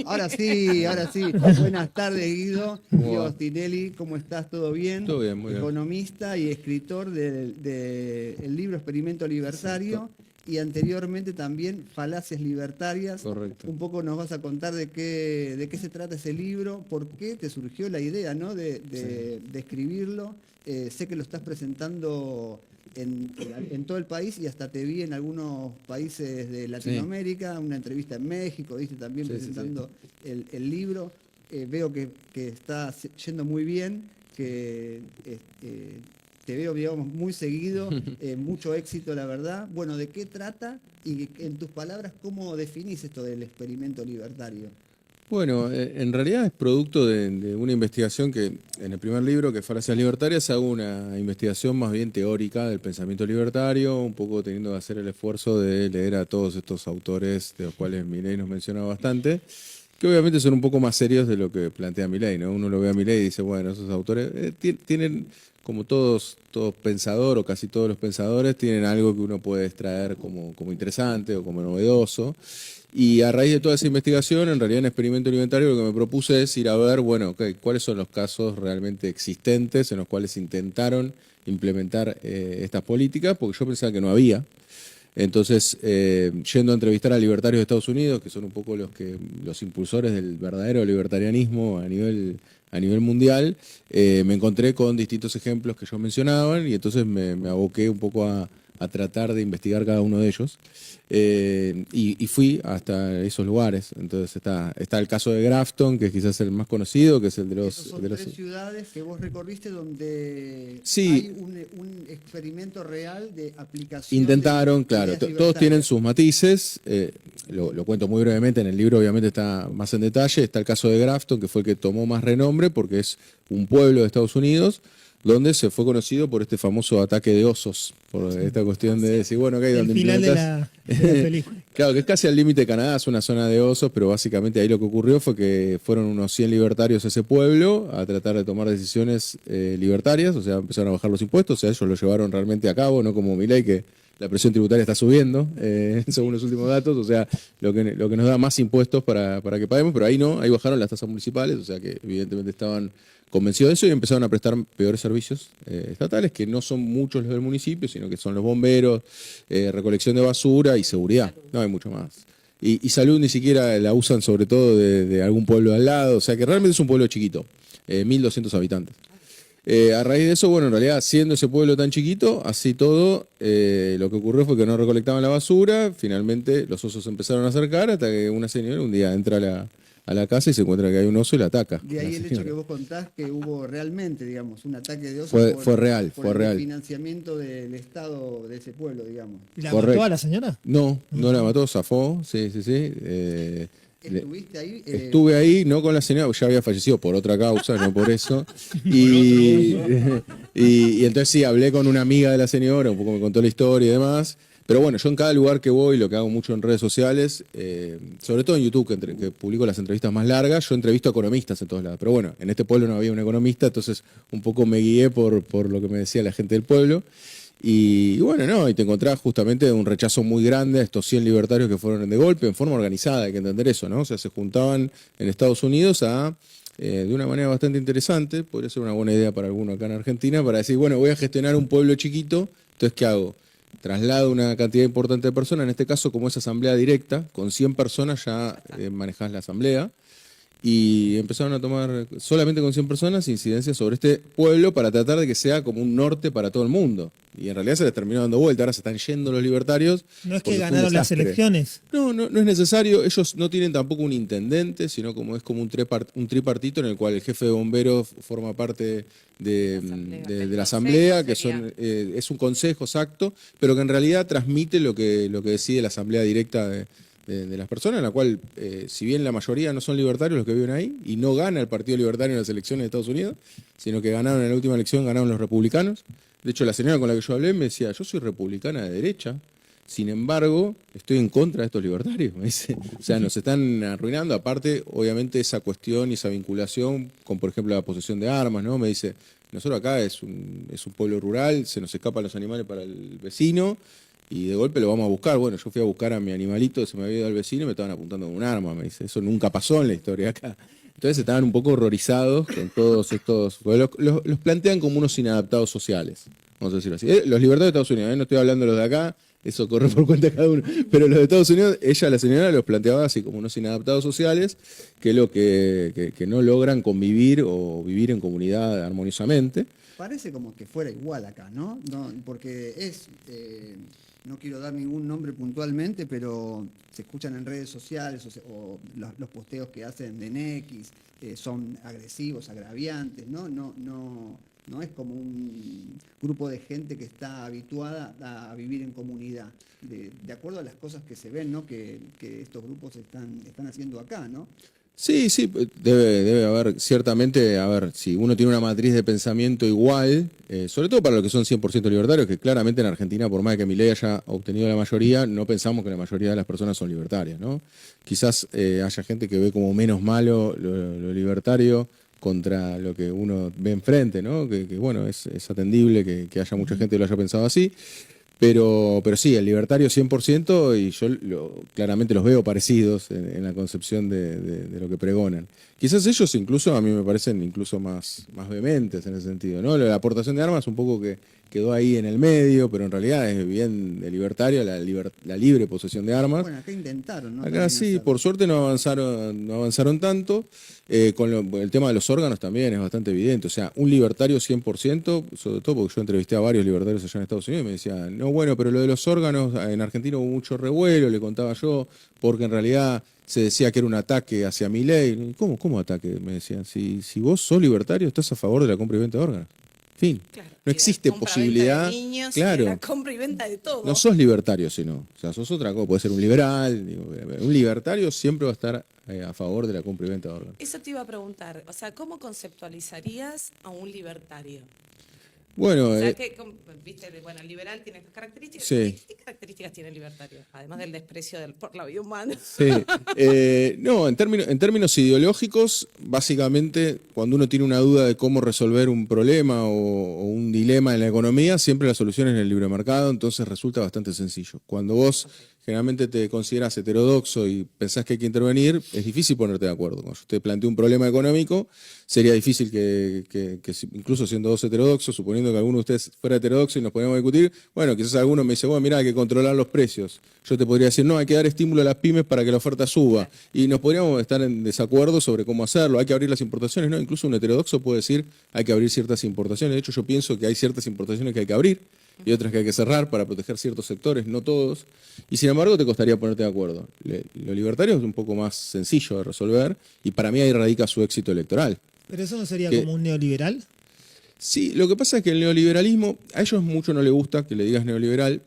Ahora sí. Buenas tardes, Guido. ¿Cómo Guido va? Tinelli, ¿cómo estás? ¿Todo bien? Todo bien, muy bien. Economista y escritor del libro Experimento Exacto, Libertario y anteriormente también Falacias Libertarias. correcto. Un poco nos vas a contar de qué se trata ese libro, por qué te surgió la idea, ¿no? Sí, de escribirlo. Sé que lo estás presentando en todo el país y hasta te vi en algunos países de sí, Latinoamérica, una entrevista en México, viste también sí, sí, sí. presentando el libro. Veo que está yendo muy bien, que te veo, digamos, muy seguido, mucho éxito, la verdad. Bueno, ¿de qué trata? Y en tus palabras, ¿cómo definís esto del experimento libertario? Bueno, en realidad es producto de una investigación que en el primer libro, que es Falacias Libertarias, hago una investigación más bien teórica del pensamiento libertario, un poco teniendo que hacer el esfuerzo de leer a todos estos autores, de los cuales Milei nos menciona bastante, que obviamente son un poco más serios de lo que plantea Milei, ¿no? Uno lo ve a Milei y dice, bueno, esos autores tienen, como todo pensador o casi todos los pensadores, tienen algo que uno puede extraer como interesante o como novedoso. Y a raíz de toda esa investigación, en realidad en Experimento Alimentario lo que me propuse es ir a ver, bueno, cuáles son los casos realmente existentes en los cuales intentaron implementar estas políticas, porque yo pensaba que no había. Entonces, yendo a entrevistar a libertarios de Estados Unidos, que son un poco los impulsores del verdadero libertarianismo a nivel mundial, me encontré con distintos ejemplos que ellos mencionaban y entonces me aboqué un poco a tratar de investigar cada uno de ellos. Y fui hasta esos lugares. Entonces está el caso de Grafton, que es quizás el más conocido, que es el de Esas los... son De los tres ciudades que vos recorriste donde hay sí, un experimento real de aplicación de intentaron, claro, ideas todos tienen libertarias. sus matices, lo cuento muy brevemente, en el libro obviamente está más en detalle, está el caso de Grafton, que fue el que tomó más renombre porque es un pueblo de Estados Unidos donde se fue conocido por este famoso ataque de osos, por esta cuestión de decir, bueno, ok, El donde final de implementas... la película. Claro, que es casi al límite de Canadá, es una zona de osos, pero básicamente ahí lo que ocurrió fue que fueron unos 100 libertarios a ese pueblo a tratar de tomar decisiones libertarias, o sea, empezaron a bajar los impuestos, o sea, ellos lo llevaron realmente a cabo, no como Milei, que la presión tributaria está subiendo, según los últimos datos, o sea, lo que nos da más impuestos para que paguemos, pero ahí no, ahí bajaron las tasas municipales, o sea que evidentemente estaban convencidos de eso y empezaron a prestar peores servicios estatales, que no son muchos los del municipio, sino que son los bomberos, recolección de basura y seguridad, no hay mucho más. Y salud ni siquiera la usan sobre todo de algún pueblo al lado, o sea que realmente es un pueblo chiquito, 1.200 habitantes. A raíz de eso, bueno, en realidad, siendo ese pueblo tan chiquito, así todo, lo que ocurrió fue que no recolectaban la basura, finalmente los osos se empezaron a acercar hasta que una señora un día entra a la casa y se encuentra que hay un oso y la ataca. De La ahí el hecho que señora. vos contás que hubo realmente, digamos, un ataque de osos Fue real, por fue el real. desfinanciamiento del Estado de ese pueblo, digamos. ¿Y la mató a Correcto. la señora? No, No, no la no. mató, zafó, sí, sí, sí. ¿Estuviste ahí? Estuve ahí, no con la señora, porque ya había fallecido por otra causa, no por eso. Por otro Y, uso. y entonces sí, hablé con una amiga de la señora, un poco me contó la historia y demás. Pero bueno, yo en cada lugar que voy, lo que hago mucho en redes sociales, sobre todo en YouTube, que publico las entrevistas más largas, yo entrevisto a economistas en todos lados. Pero bueno, en este pueblo no había un economista, entonces un poco me guié por lo que me decía la gente del pueblo. Y bueno, no, y te encontrás justamente un rechazo muy grande a estos 100 libertarios que fueron de golpe, en forma organizada, hay que entender eso, ¿no? O sea, se juntaban en Estados Unidos de una manera bastante interesante, podría ser una buena idea para alguno acá en Argentina, para decir, bueno, voy a gestionar un pueblo chiquito, entonces, ¿qué hago? Traslado una cantidad importante de personas, en este caso, como es asamblea directa, con 100 personas ya manejás la asamblea, y empezaron a tomar solamente con 100 personas incidencias sobre este pueblo para tratar de que sea como un norte para todo el mundo. Y en realidad se les terminó dando vuelta, ahora se están yendo los libertarios No es que porque fue un ganaron las desastre. elecciones. No es necesario, ellos no tienen tampoco un intendente, sino como es como un tripartito en el cual el jefe de bomberos forma parte de la asamblea, que es un consejo exacto, pero que en realidad transmite lo que decide la asamblea directa de las personas, en la cual, si bien la mayoría no son libertarios los que viven ahí, y no gana el Partido Libertario en las elecciones de Estados Unidos, sino que ganaron en la última elección, ganaron los republicanos. De hecho, la señora con la que yo hablé me decía, yo soy republicana de derecha, sin embargo, estoy en contra de estos libertarios, me dice. O sea, nos están arruinando. Aparte, obviamente, esa cuestión y esa vinculación con, por ejemplo, la posesión de armas, ¿no? Me dice, nosotros acá es un pueblo rural, se nos escapan los animales para el vecino, y de golpe lo vamos a buscar. Bueno, yo fui a buscar a mi animalito que se me había ido al vecino y me estaban apuntando con un arma, me dice. Eso nunca pasó en la historia acá. Entonces estaban un poco horrorizados con todos estos... Los plantean como unos inadaptados sociales, vamos a decirlo así. Los libertarios de Estados Unidos, no estoy hablando de los de acá, eso corre por cuenta de cada uno. Pero los de Estados Unidos, la señora, los planteaba así como unos inadaptados sociales que no logran convivir o vivir en comunidad armoniosamente. Parece como que fuera igual acá, ¿no? Porque no quiero dar ningún nombre puntualmente, pero se escuchan en redes sociales o los posteos que hacen de NX son agresivos, agraviantes, ¿no? No es como un grupo de gente que está habituada a vivir en comunidad, de acuerdo a las cosas que se ven, ¿no? Que estos grupos están haciendo acá, ¿no? Sí, debe haber, ciertamente, a ver, si uno tiene una matriz de pensamiento igual, sobre todo para los que son 100% libertarios, que claramente en Argentina, por más que Milei haya obtenido la mayoría, no pensamos que la mayoría de las personas son libertarias, ¿no? Quizás haya gente que ve como menos malo lo libertario contra lo que uno ve enfrente, ¿no? Que bueno, es atendible que haya mucha gente que lo haya pensado así. Pero sí, el libertario 100%, y yo claramente los veo parecidos en la concepción de lo que pregonan. Quizás ellos incluso, a mí me parecen incluso más vehementes en ese sentido, ¿no? La aportación de armas un poco que quedó ahí en el medio, pero en realidad es bien de libertario la libre posesión de armas. Bueno, acá intentaron, ¿no? Acá sí, por suerte no avanzaron tanto. El tema de los órganos también es bastante evidente. O sea, un libertario 100%, sobre todo porque yo entrevisté a varios libertarios allá en Estados Unidos y me decían, no, bueno, pero lo de los órganos, en Argentina hubo mucho revuelo, le contaba yo, porque en realidad se decía que era un ataque hacia Milei. ¿Cómo ataque? Me decían, si vos sos libertario, estás a favor de la compra y venta de órganos. Fin. Claro, no existe posibilidad. De niños, claro. La compra y venta de todo. No sos libertario, sino. O sea, sos otra cosa. Puede ser un liberal. Un libertario siempre va a estar a favor de la compra y venta de órganos. Eso te iba a preguntar. O sea, ¿cómo conceptualizarías a un libertario? Bueno, o sea, viste, bueno, el liberal tiene estas características. Sí. ¿Qué características tiene el libertario? Además del desprecio por la vida humana. Sí. No, en términos ideológicos, básicamente, cuando uno tiene una duda de cómo resolver un problema o un dilema en la economía, siempre la solución es en el libre mercado, entonces resulta bastante sencillo. Cuando vos generalmente te considerás heterodoxo y pensás que hay que intervenir, es difícil ponerte de acuerdo. Cuando yo te planteo un problema económico, sería difícil que incluso siendo dos heterodoxos, suponiendo que alguno de ustedes fuera heterodoxo y nos podíamos discutir, bueno, quizás alguno me dice, bueno, mira, hay que controlar los precios. Yo te podría decir, no, hay que dar estímulo a las pymes para que la oferta suba. Y nos podríamos estar en desacuerdo sobre cómo hacerlo. Hay que abrir las importaciones, ¿no? Incluso un heterodoxo puede decir, hay que abrir ciertas importaciones. De hecho, yo pienso que hay ciertas importaciones que hay que abrir y otras que hay que cerrar para proteger ciertos sectores, no todos. Y sin embargo te costaría ponerte de acuerdo. Lo libertario es un poco más sencillo de resolver y para mí ahí radica su éxito electoral. ¿Pero eso no sería como un neoliberal? Sí, lo que pasa es que el neoliberalismo, a ellos mucho no les gusta que le digas neoliberal,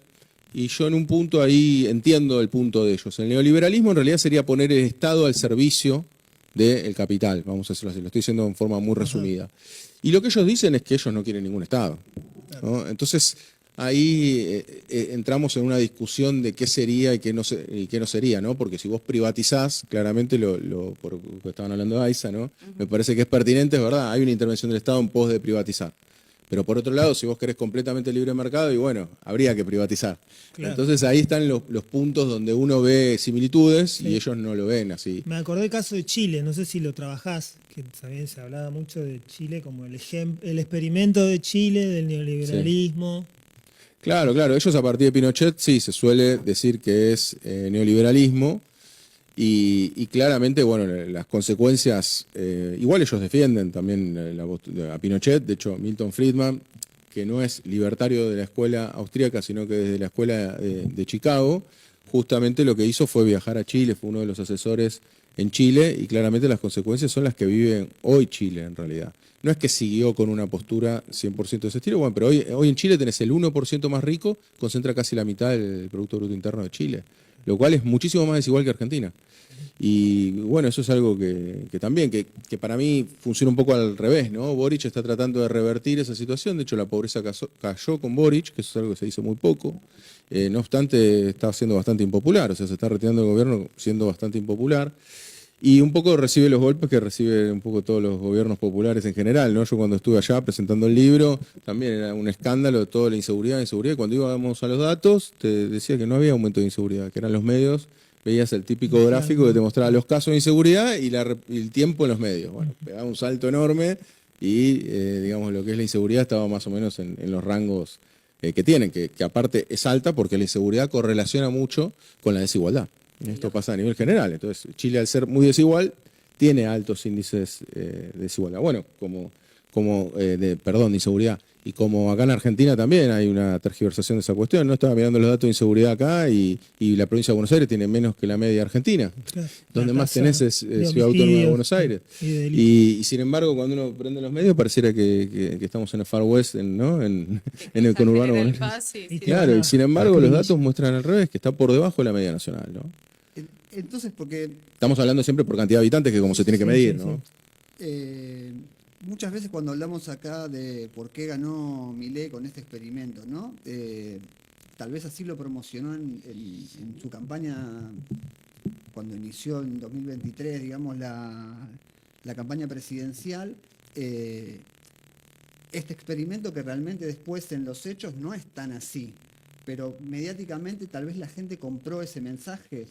y yo en un punto ahí entiendo el punto de ellos. El neoliberalismo en realidad sería poner el Estado al servicio del capital, vamos a decirlo así, lo estoy diciendo en forma muy resumida. Y lo que ellos dicen es que ellos no quieren ningún Estado, ¿no? Entonces ahí entramos en una discusión de qué sería y qué no sería, ¿no? Porque si vos privatizás, claramente por lo que estaban hablando de AISA, ¿no? Me parece que es pertinente, es verdad, hay una intervención del Estado en pos de privatizar. Pero por otro lado, si vos querés completamente libre mercado, y bueno, habría que privatizar. Claro. Entonces ahí están los puntos donde uno ve similitudes y ellos no lo ven así. Me acordé del caso de Chile, no sé si lo trabajás, que también se hablaba mucho de Chile como el experimento de Chile, del neoliberalismo. Sí. Claro, ellos a partir de Pinochet sí se suele decir que es neoliberalismo y claramente, bueno, las consecuencias, igual ellos defienden también a Pinochet, de hecho Milton Friedman, que no es libertario de la escuela austríaca, sino que desde la escuela de Chicago, justamente lo que hizo fue viajar a Chile, fue uno de los asesores en Chile y claramente las consecuencias son las que vive hoy Chile en realidad. No es que siguió con una postura 100% de ese estilo, bueno, pero hoy en Chile tenés el 1% más rico, concentra casi la mitad del Producto Bruto Interno de Chile, lo cual es muchísimo más desigual que Argentina. Y bueno, eso es algo que también, que para mí funciona un poco al revés, ¿no? Boric está tratando de revertir esa situación, de hecho la pobreza cayó con Boric, que eso es algo que se hizo muy poco, no obstante está siendo bastante impopular, o sea, se está retirando del gobierno siendo bastante impopular. Y un poco recibe los golpes que recibe un poco todos los gobiernos populares en general, ¿no? Yo cuando estuve allá presentando el libro, también era un escándalo de toda la inseguridad. Y cuando íbamos a los datos, te decía que no había aumento de inseguridad, que eran los medios. Veías el típico gráfico que te mostraba los casos de inseguridad y el tiempo en los medios. Bueno, pegaba un salto enorme y, digamos, lo que es la inseguridad estaba más o menos en los rangos que tienen, que aparte es alta porque la inseguridad correlaciona mucho con la desigualdad. Esto pasa a nivel general. Entonces, Chile, al ser muy desigual, tiene altos índices de desigualdad. Bueno, de inseguridad. Y como acá en Argentina también hay una tergiversación de esa cuestión. No estaba mirando los datos de inseguridad acá y la provincia de Buenos Aires tiene menos que la media argentina. Claro. Donde más tenés es Ciudad Autónoma de Buenos Aires. Y sin embargo, cuando uno prende los medios, pareciera que estamos en el Far West, ¿no? en el conurbano. Claro, y sin embargo, los datos muestran al revés, que está por debajo de la media nacional, ¿no? Entonces, porque... Estamos hablando siempre por cantidad de habitantes, que como se tiene que medir, ¿no? Muchas veces cuando hablamos acá de por qué ganó Milei con este experimento, ¿no? Tal vez así lo promocionó en su campaña cuando inició en 2023, digamos, la campaña presidencial. Este experimento que realmente después en los hechos no es tan así, pero mediáticamente tal vez la gente compró ese mensaje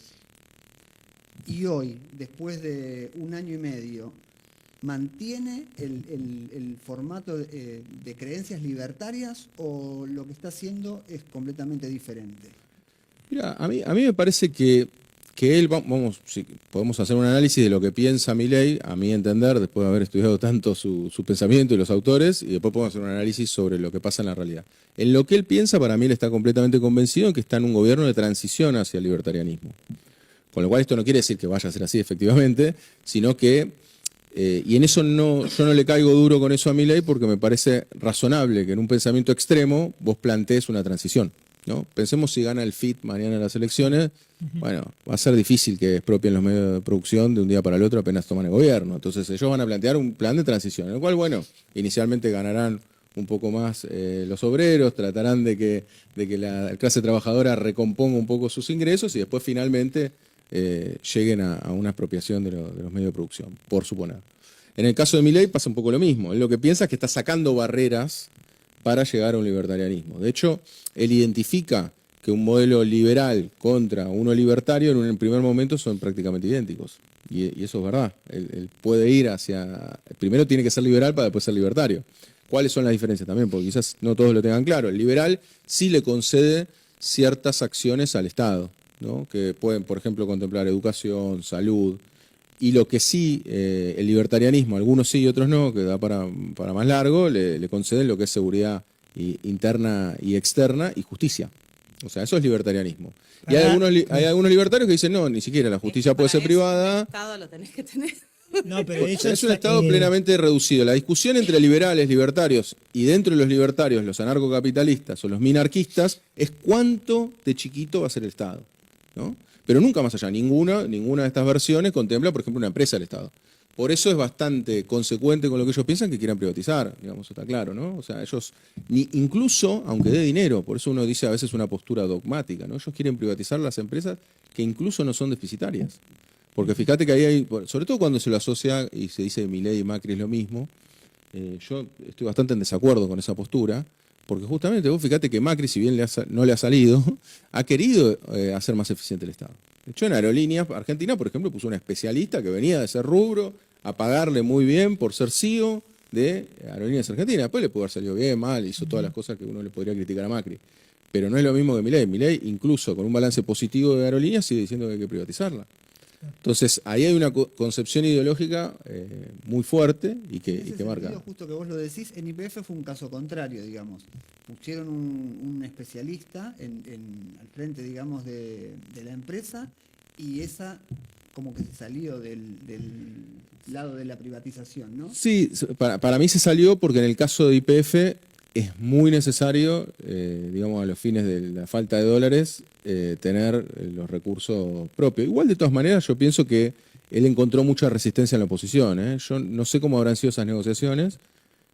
y hoy, después de 1 año y medio, ¿mantiene el formato de creencias libertarias o lo que está haciendo es completamente diferente? Mira, a mí me parece que él, si podemos hacer un análisis de lo que piensa Milei, a mi entender, después de haber estudiado tanto su pensamiento y los autores, y después podemos hacer un análisis sobre lo que pasa en la realidad. En lo que él piensa, para mí él está completamente convencido en que está en un gobierno de transición hacia el libertarianismo. Con lo cual esto no quiere decir que vaya a ser así efectivamente, sino que, y en eso yo no le caigo duro con eso a Milei porque me parece razonable que en un pensamiento extremo vos plantees una transición, ¿no? Pensemos si gana el FIT mañana en las elecciones, bueno, va a ser difícil que expropien los medios de producción de un día para el otro apenas toman el gobierno. Entonces ellos van a plantear un plan de transición, en el cual, bueno, inicialmente ganarán un poco más los obreros, tratarán de que la clase trabajadora recomponga un poco sus ingresos y después finalmente lleguen a una expropiación de los medios de producción, por suponer. En el caso de Milei pasa un poco lo mismo. Él lo que piensa es que está sacando barreras para llegar a un libertarianismo. De hecho, él identifica que un modelo liberal contra uno libertario en un primer momento son prácticamente idénticos. Y eso es verdad. Él puede ir hacia... Primero tiene que ser liberal para después ser libertario. ¿Cuáles son las diferencias también? Porque quizás no todos lo tengan claro. El liberal sí le concede ciertas acciones al Estado, ¿no? Que pueden, por ejemplo, contemplar educación, salud, y lo que sí, el libertarianismo, algunos sí y otros no, que da para más largo, le conceden lo que es seguridad interna y externa y justicia. O sea, eso es libertarianismo. Y hay algunos libertarios que dicen, no, ni siquiera la justicia puede ser privada. El Estado lo tenés que tener. No, pero Es un Estado plenamente reducido. La discusión entre liberales, libertarios y dentro de los libertarios, los anarcocapitalistas o los minarquistas, es cuánto de chiquito va a ser el Estado, ¿no? Pero nunca más allá. Ninguna de estas versiones contempla, por ejemplo, una empresa del Estado. Por eso es bastante consecuente con lo que ellos piensan que quieran privatizar, digamos, está claro, ¿no? O sea, ellos, incluso, aunque dé dinero, por eso uno dice a veces una postura dogmática, ¿no? Ellos quieren privatizar las empresas que incluso no son deficitarias. Porque fíjate que ahí hay, sobre todo cuando se lo asocia y se dice Milei y Macri es lo mismo, yo estoy bastante en desacuerdo con esa postura, porque justamente vos fíjate que Macri, si bien no le ha salido, ha querido hacer más eficiente el Estado. De hecho, en Aerolíneas Argentina, por ejemplo, puso una especialista que venía de ese rubro a pagarle muy bien por ser CEO de Aerolíneas Argentina. Después le pudo haber salido bien, mal, hizo todas las cosas que uno le podría criticar a Macri. Pero no es lo mismo que Milei. Milei, incluso con un balance positivo de Aerolíneas, sigue diciendo que hay que privatizarla. Entonces, ahí hay una concepción ideológica muy fuerte y que marca. Justo que vos lo decís, en YPF fue un caso contrario, digamos. Pusieron un especialista al frente, digamos, de la empresa y esa como que se salió del lado de la privatización, ¿no? Sí, para mí se salió porque en el caso de YPF es muy necesario, digamos, a los fines de la falta de dólares, tener los recursos propios. Igual, de todas maneras, yo pienso que él encontró mucha resistencia en la oposición, ¿eh? Yo no sé cómo habrán sido esas negociaciones,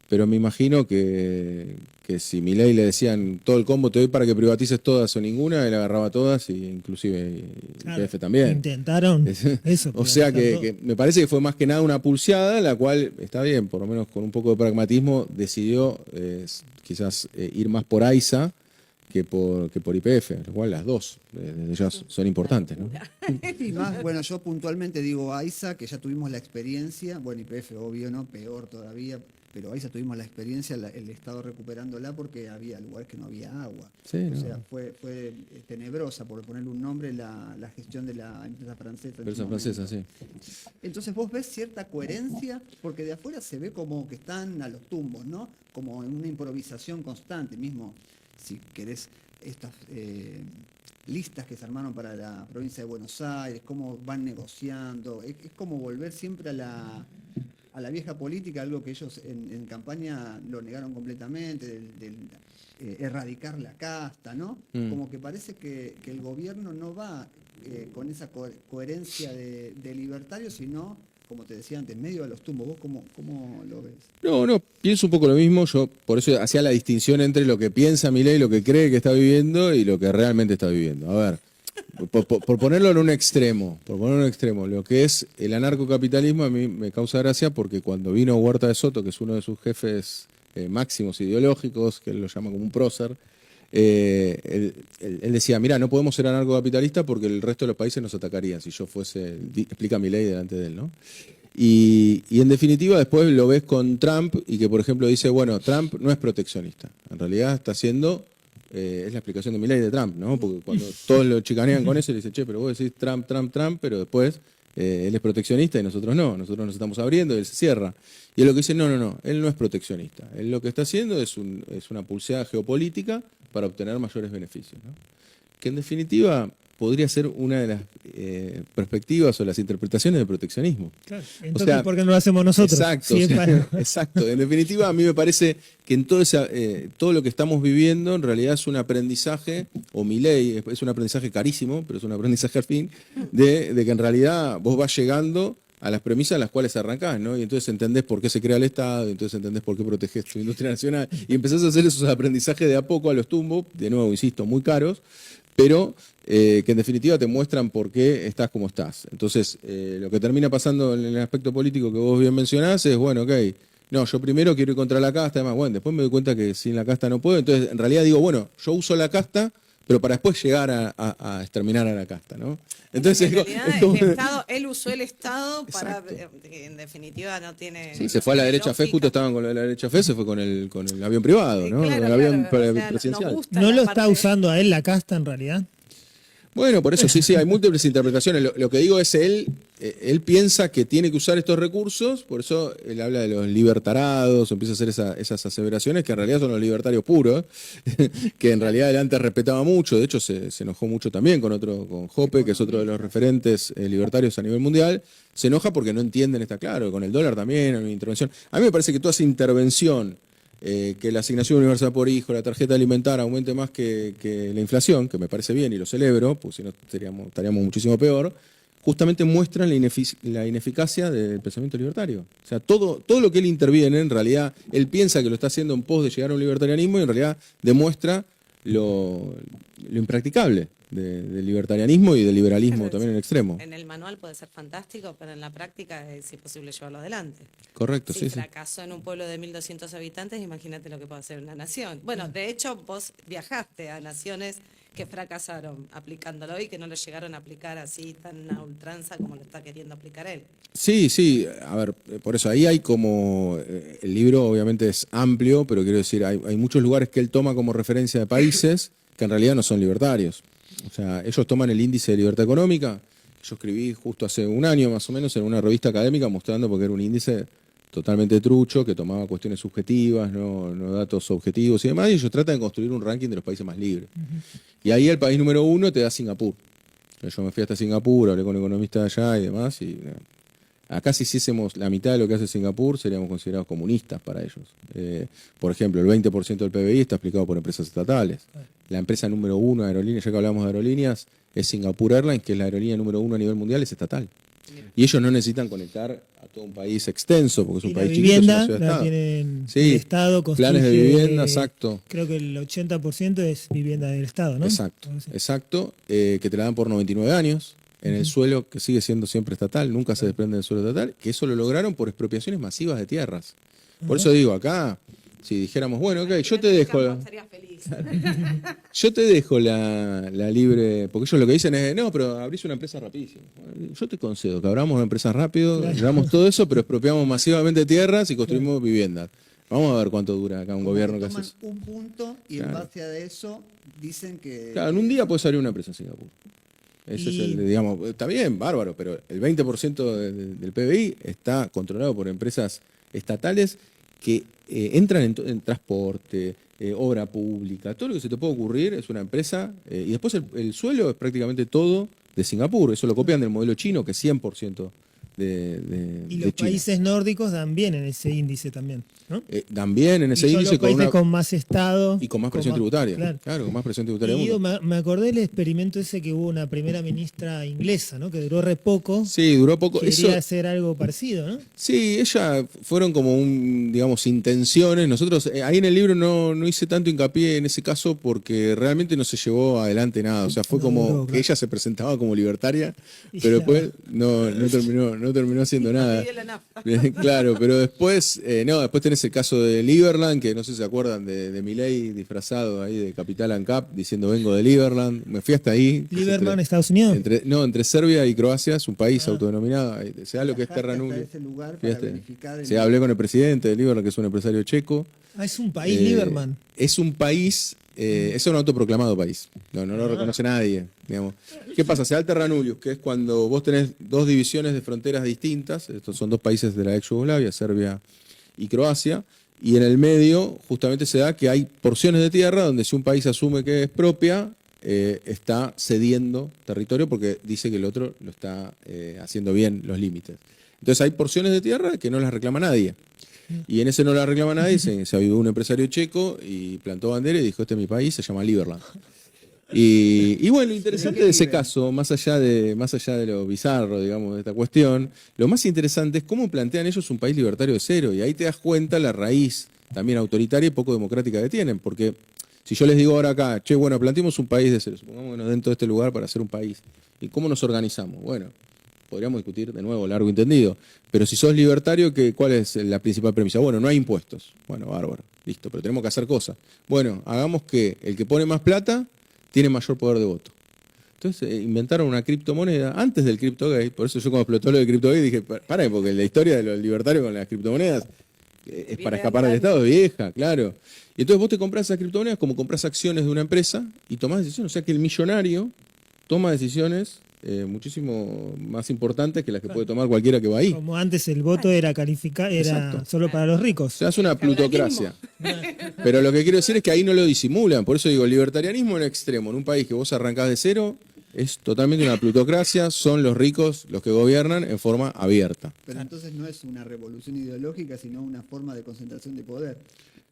pero me imagino que si Milei le decían todo el combo te doy para que privatices todas o ninguna, él agarraba todas, y inclusive Claro, YPF también. intentaron eso. O sea privatizar que me parece que fue más que nada una pulseada, la cual está bien, por lo menos con un poco de pragmatismo, decidió quizás ir más por AISA que por YPF, lo cual las dos desde ya son importantes, ¿no? Y más, bueno, yo puntualmente digo AISA, que ya tuvimos la experiencia, bueno, YPF obvio, ¿no? Peor todavía, pero AISA tuvimos la experiencia, el Estado recuperándola porque había lugares que no había agua. Sí, o no. sea, fue tenebrosa, por ponerle un nombre, la gestión de la empresa francesa. en Empresa su francesa, momento. sí. Entonces vos ves cierta coherencia, porque de afuera se ve como que están a los tumbos, ¿no? Como en una improvisación constante, mismo si querés estas listas que se armaron para la provincia de Buenos Aires, cómo van negociando, es como volver siempre a la vieja política, algo que ellos en campaña lo negaron completamente, del erradicar la casta, ¿no? Como que parece que el gobierno no va con esa coherencia de libertario, sino, como te decía antes, medio a los tumbos. ¿Vos cómo lo ves? No, pienso un poco lo mismo. Yo por eso hacía la distinción entre lo que piensa Milei, lo que cree que está viviendo y lo que realmente está viviendo. A ver, por ponerlo en un extremo, lo que es el anarcocapitalismo a mí me causa gracia porque cuando vino Huerta de Soto, que es uno de sus jefes máximos ideológicos, que él lo llama como un prócer, él decía, mira, no podemos ser anarcocapitalistas porque el resto de los países nos atacarían si yo fuese, explica Milei delante de él, ¿no? Y en definitiva después lo ves con Trump y que por ejemplo dice, bueno, Trump no es proteccionista, en realidad está haciendo, es la explicación de Milei de Trump, ¿no? Porque cuando todos lo chicanean con eso, le dicen, che, pero vos decís Trump, pero después él es proteccionista y nosotros no, nosotros nos estamos abriendo y él se cierra. Y él lo que dice, no, él no es proteccionista, él lo que está haciendo es una pulseada geopolítica para obtener mayores beneficios, ¿no? Que en definitiva podría ser una de las perspectivas o las interpretaciones del proteccionismo. Claro. Entonces, ¿por qué no lo hacemos nosotros? Exacto, Sí, exacto. En definitiva, a mí me parece que en todo lo que estamos viviendo en realidad es un aprendizaje, o Milei es un aprendizaje carísimo, pero es un aprendizaje al fin, de que en realidad vos vas llegando a las premisas en las cuales arrancás, ¿no? Y entonces entendés por qué se crea el Estado, y entonces entendés por qué protegés tu industria nacional, y empezás a hacer esos aprendizajes de a poco a los tumbos, de nuevo, insisto, muy caros, pero que en definitiva te muestran por qué estás como estás. Entonces, lo que termina pasando en el aspecto político que vos bien mencionás es, bueno, ok, no, yo primero quiero ir contra la casta, además, bueno, después me doy cuenta que sin la casta no puedo, entonces en realidad digo, bueno, yo uso la casta, pero para después llegar a exterminar a la casta, ¿no? Entonces, en realidad, el Estado, él usó el Estado para, en definitiva, no tiene... Sí, se fue a la derecha fe, justo estaban con la derecha fe, se fue con el avión privado, ¿no? Claro, con el avión o sea, presidencial. ¿No lo está usando a él la casta en realidad? Bueno, por eso sí, hay múltiples interpretaciones. Lo que digo es él piensa que tiene que usar estos recursos, por eso él habla de los libertarados, empieza a hacer esas aseveraciones que en realidad son los libertarios puros, que en realidad él antes respetaba mucho, de hecho se enojó mucho también con Hoppe, que es otro de los referentes libertarios a nivel mundial, se enoja porque no entienden, está claro, con el dólar también hay una intervención. A mí me parece que toda esa intervención, que la asignación universal por hijo, la tarjeta alimentar aumente más que la inflación, que me parece bien y lo celebro, porque si no estaríamos muchísimo peor, justamente muestran la ineficacia del pensamiento libertario. O sea, todo lo que él interviene, en realidad, él piensa que lo está haciendo en pos de llegar a un libertarianismo y en realidad demuestra lo impracticable del libertarianismo y del liberalismo también en extremo. En el manual puede ser fantástico, pero en la práctica es imposible llevarlo adelante. Correcto, Si sí. fracasó en un pueblo de 1.200 habitantes, imagínate lo que puede hacer una nación. Bueno, de hecho, vos viajaste a naciones que fracasaron aplicándolo y que no lo llegaron a aplicar así tan a ultranza como lo está queriendo aplicar él. Sí, a ver, por eso ahí hay como, el libro obviamente es amplio, pero quiero decir, hay muchos lugares que él toma como referencia de países que en realidad no son libertarios. O sea, ellos toman el índice de libertad económica, yo escribí justo hace un año más o menos en una revista académica mostrando porque era un índice totalmente trucho, que tomaba cuestiones subjetivas, no datos objetivos y demás, y ellos tratan de construir un ranking de los países más libres. Y ahí el país número 1 te da Singapur. Yo me fui hasta Singapur, hablé con economistas allá y demás, y acá si hiciésemos la mitad de lo que hace Singapur, seríamos considerados comunistas para ellos. Por ejemplo, el 20% del PBI está explicado por empresas estatales. La empresa número 1 de aerolíneas, ya que hablamos de aerolíneas, es Singapore Airlines, que es la aerolínea número 1 a nivel mundial, es estatal. Y ellos no necesitan conectar a todo un país extenso, porque es un Y la país chiquito, es una vivienda la ciudad-estado. tienen Sí, el Estado, planes de construye, vivienda, exacto. Creo que el 80% es vivienda del Estado, ¿no? Exacto, Algo así. exacto, que te la dan por 99 años, en el suelo que sigue siendo siempre estatal, nunca se desprende del suelo estatal, que eso lo lograron por expropiaciones masivas de tierras. Por eso digo, acá, si dijéramos, bueno, ok, yo te dejo... Estaría feliz. Yo te dejo la libre, porque ellos lo que dicen es, no, pero abrís una empresa rapidísimo. Yo te concedo que abramos una empresa rápido, hagamos todo eso, pero expropiamos masivamente tierras y construimos viviendas. Vamos a ver cuánto dura acá un Como gobierno que que hace toman eso. un punto y Claro. en base a eso dicen que... Claro, en un día puedes abrir una empresa en Singapur. Ese es el, digamos, está bien, bárbaro, pero el 20% del PBI está controlado por empresas estatales que entran en transporte, obra pública, todo lo que se te puede ocurrir es una empresa, y después el suelo es prácticamente todo de Singapur, eso lo copian del modelo chino, que es 100% de Y los China. países nórdicos dan bien en ese índice también, ¿no? También en ese Y son índice los países con más Estado. y con más presión tributaria. Claro. Claro, con más presión tributaria. Y del mundo. me acordé del experimento ese que hubo una primera ministra inglesa, ¿no? Que duró re poco. Sí, duró poco. Quería Eso, hacer algo parecido, ¿no? sí, ella fueron como digamos, intenciones. Nosotros ahí en el libro no hice tanto hincapié en ese caso porque realmente no se llevó adelante nada. O sea, fue No como duró, que claro. ella se presentaba como libertaria, Y pero ya. después no terminó haciendo nada. Pidió la nafta. Claro, pero después, después tenés el caso de Liberland, que no sé si se acuerdan de Milei disfrazado ahí de Capital ANCAP diciendo vengo de Liberland. Me fui hasta ahí. Lieberman, Estados Unidos. Entre Serbia y Croacia, es un país autodenominado. Se da lo que es Viajaste Terra hasta Nullius. ese lugar para Fíjate. verificar el- Se hablé con el presidente de Liberland, que es un empresario checo. Ah, es un país, Eh, Lieberman. Es un país, es un autoproclamado país. No lo reconoce nadie. Digamos. ¿Qué pasa? Se da el Terra Nullius, que es cuando vos tenés dos divisiones de fronteras distintas. Estos son dos países de la ex Yugoslavia, Serbia y Croacia. Y en el medio, justamente se da que hay porciones de tierra donde si un país asume que es propia, está cediendo territorio porque dice que el otro lo está haciendo bien los límites. Entonces hay porciones de tierra que no las reclama nadie. Y en ese no la reclama nadie, se avivó un empresario checo y plantó bandera y dijo, este es mi país, se llama Liberland. Y bueno, lo interesante de ese caso, más allá de lo bizarro, digamos, de esta cuestión, lo más interesante es cómo plantean ellos un país libertario de cero. Y ahí te das cuenta la raíz también autoritaria y poco democrática que tienen. Porque si yo les digo ahora acá, che, bueno, planteemos un país de cero, supongámonos dentro de este lugar para hacer un país. ¿Y cómo nos organizamos? Bueno, podríamos discutir de nuevo, largo y entendido. Pero si sos libertario, ¿cuál es la principal premisa? Bueno, no hay impuestos. Bueno, bárbaro, listo, pero tenemos que hacer cosas. Bueno, hagamos que el que pone más plata tiene mayor poder de voto. Entonces inventaron una criptomoneda antes del CryptoGate. Por eso yo cuando explotó lo de CryptoGate dije, para, porque la historia de los libertarios con las criptomonedas es para escapar del Estado, es vieja, claro. Y entonces vos te compras esas criptomonedas como compras acciones de una empresa y tomás decisiones. O sea que el millonario toma decisiones muchísimo más importantes que las que puede tomar cualquiera que va ahí. Como antes el voto era calificar, era Exacto. solo para los ricos. O sea, es una plutocracia. Pero lo que quiero decir es que ahí no lo disimulan. Por eso digo, el libertarianismo en extremo, en un país que vos arrancás de cero, es totalmente una plutocracia. Son los ricos los que gobiernan en forma abierta. Pero entonces no es una revolución ideológica, sino una forma de concentración de poder,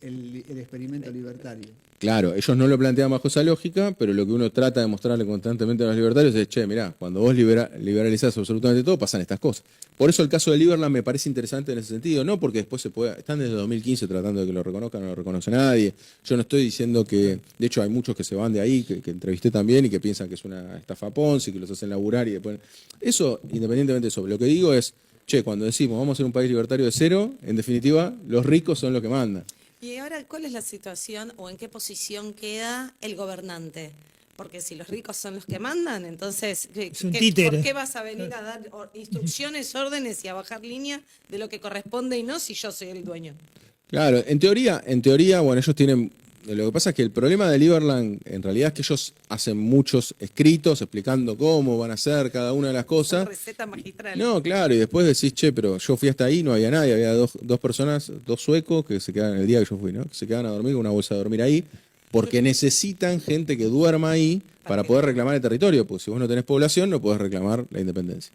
el experimento libertario. Claro, ellos no lo plantean bajo esa lógica, pero lo que uno trata de mostrarle constantemente a los libertarios es, che, mirá, cuando vos liberalizás absolutamente todo, pasan estas cosas. Por eso el caso de Liberland me parece interesante en ese sentido, no porque después están desde 2015 tratando de que lo reconozcan, no lo reconoce nadie. Yo no estoy diciendo que, de hecho hay muchos que se van de ahí, que entrevisté también y que piensan que es una estafa Ponzi, que los hacen laburar y después... Eso, independientemente de eso, lo que digo es, che, cuando decimos vamos a ser un país libertario de cero, en definitiva, los ricos son los que mandan. Y ahora, ¿cuál es la situación o en qué posición queda el gobernante? Porque si los ricos son los que mandan, entonces, Es un títere. ¿por qué vas a venir a dar instrucciones, órdenes y a bajar línea de lo que corresponde y no si yo soy el dueño? Claro, en teoría, bueno, ellos tienen... Lo que pasa es que el problema de Liberland en realidad es que ellos hacen muchos escritos explicando cómo van a hacer cada una de las cosas. Receta magistral. No, claro, y después decís, che, pero yo fui hasta ahí, no había nadie, había dos personas, dos suecos que se quedan el día que yo fui, ¿no? Que se quedan a dormir con una bolsa de dormir ahí, porque necesitan gente que duerma ahí para poder reclamar el territorio, porque si vos no tenés población no podés reclamar la independencia.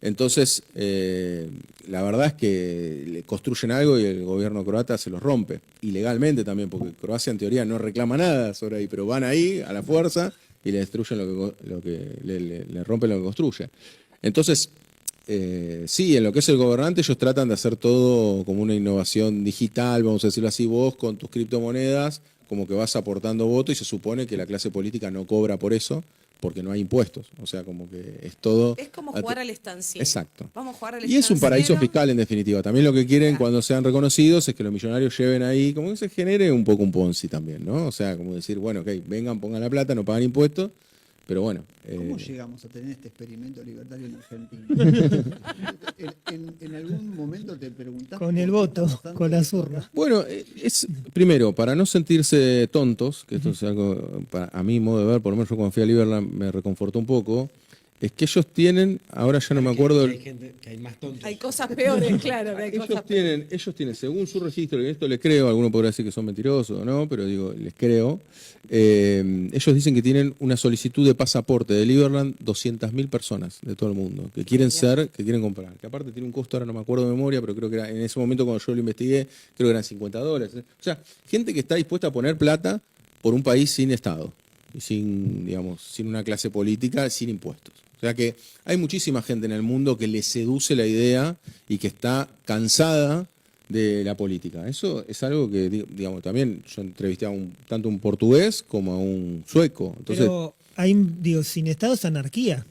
Entonces, la verdad es que le construyen algo y el gobierno croata se los rompe. Ilegalmente también, porque Croacia en teoría no reclama nada sobre ahí, pero van ahí a la fuerza y le destruyen le rompen lo que construye. Entonces, sí, en lo que es el gobernante ellos tratan de hacer todo como una innovación digital, vamos a decirlo así, vos con tus criptomonedas como que vas aportando votos y se supone que la clase política no cobra por eso porque no hay impuestos, o sea, como que es todo... Es como jugar al estanciero. Exacto. Vamos a jugar al Y es un paraíso fiscal en definitiva. También lo que quieren Claro. cuando sean reconocidos es que los millonarios lleven ahí, como que se genere un poco un Ponzi también, ¿no? O sea, como decir, bueno, ok, vengan, pongan la plata, no pagan impuestos, pero bueno. ¿Cómo llegamos a tener este experimento libertario en Argentina? ¿En algún momento te preguntaste? Con el por qué voto, estamos tanto con la de esto urna. acá? Bueno, es primero, para no sentirse tontos, que esto es algo, a mi modo de ver, por lo menos yo cuando fui a Liberland me reconfortó un poco, es que ellos tienen, ahora ya no me acuerdo... Que hay gente, que hay más tontos. Hay cosas peores, claro. Que hay cosas peores. Ellos tienen, según su registro, y esto les creo, alguno podrá decir que son mentirosos o no, pero digo, les creo, ellos dicen que tienen una solicitud de pasaporte de Liberland 200.000 personas de todo el mundo, que quieren que quieren comprar, que aparte tiene un costo, ahora no me acuerdo de memoria, pero creo que era en ese momento cuando yo lo investigué, creo que eran $50. O sea, gente que está dispuesta a poner plata por un país sin Estado, y sin, digamos, sin una clase política, sin impuestos. O sea que hay muchísima gente en el mundo que le seduce la idea y que está cansada de la política. Eso es algo que, digamos, también yo entrevisté a tanto un portugués como a un sueco. Entonces, Pero hay, digo, sin Estado es anarquía.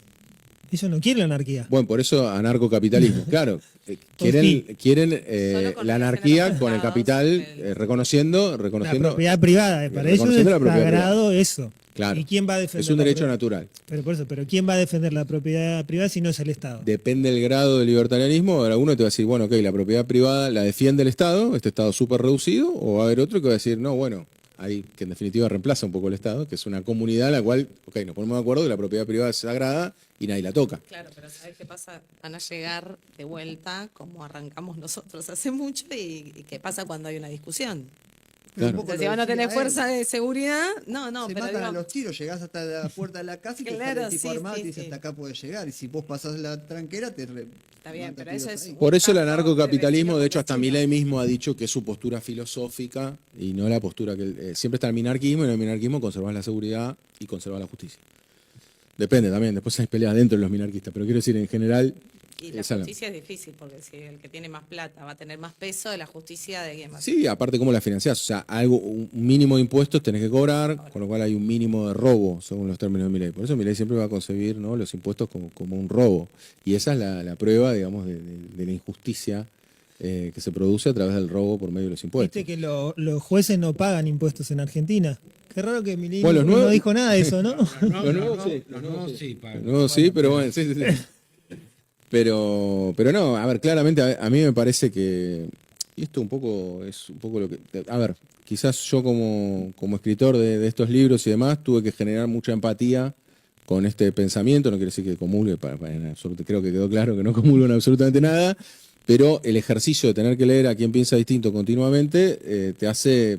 Ellos no quieren la anarquía. bueno, por eso anarcocapitalismo, claro. Sí. Quieren Solo con la relación a anarquía los con el estados, capital, reconociendo La propiedad privada. Para ellos es reconociendo la propiedad sagrado eso. Claro. ¿Y quién va a defender? Es un la derecho propiedad? natural. Pero por eso, pero ¿quién va a defender la propiedad privada si no es el Estado? Depende del grado de libertarianismo. Ahora uno te va a decir, bueno, ok, la propiedad privada la defiende el Estado, este Estado súper reducido, o va a haber otro que va a decir, no, bueno, hay que en definitiva reemplaza un poco el Estado, que es una comunidad a la cual, ok, nos ponemos de acuerdo que la propiedad privada es sagrada y nadie la toca. Claro, pero ¿sabes qué pasa? Van a llegar de vuelta como arrancamos nosotros hace mucho y qué pasa cuando hay una discusión. Claro. Un poco Entonces, si lo vos no decía tenés él. fuerza de seguridad, no, Se pero matan a digo, los tiros, llegás hasta la puerta de la casa y te Claro, sale el tipo sí, armado y sí, te dice sí. hasta acá puedes llegar. Y si vos pasás la tranquera, te Está bien, pero eso es- Por eso el Tanto anarcocapitalismo, de de hecho, hasta vecino. Milei mismo ha dicho que es su postura filosófica y no la postura que siempre está el minarquismo, y en el minarquismo conservas la seguridad y conservas la justicia. Depende también, después hay peleas dentro de los minarquistas, pero quiero decir, en general, y la esa no. justicia es difícil, porque si el que tiene más plata va a tener más peso, de la justicia de quién va a Sí, aparte cómo la financiás, o sea, un mínimo de impuestos tenés que cobrar, con lo cual hay un mínimo de robo, según los términos de Milei. Por eso Milei siempre va a concebir, ¿no?, los impuestos como un robo. Y esa es la prueba, digamos, de la injusticia que se produce a través del robo por medio de los impuestos. Viste que los jueces no pagan impuestos en Argentina. Qué raro que Milei Bueno, los no nuevos- dijo nada de eso, ¿no? Los nuevos sí, Los nuevos sí, pagan. No, sí, pero bueno, sí. Pero no, a ver, claramente a mí me parece que, y esto es un poco lo que, a ver, quizás yo como escritor de estos libros y demás tuve que generar mucha empatía con este pensamiento, no quiere decir que comulgue, creo que quedó claro que no comulgo en absolutamente nada, pero el ejercicio de tener que leer a quien piensa distinto continuamente te hace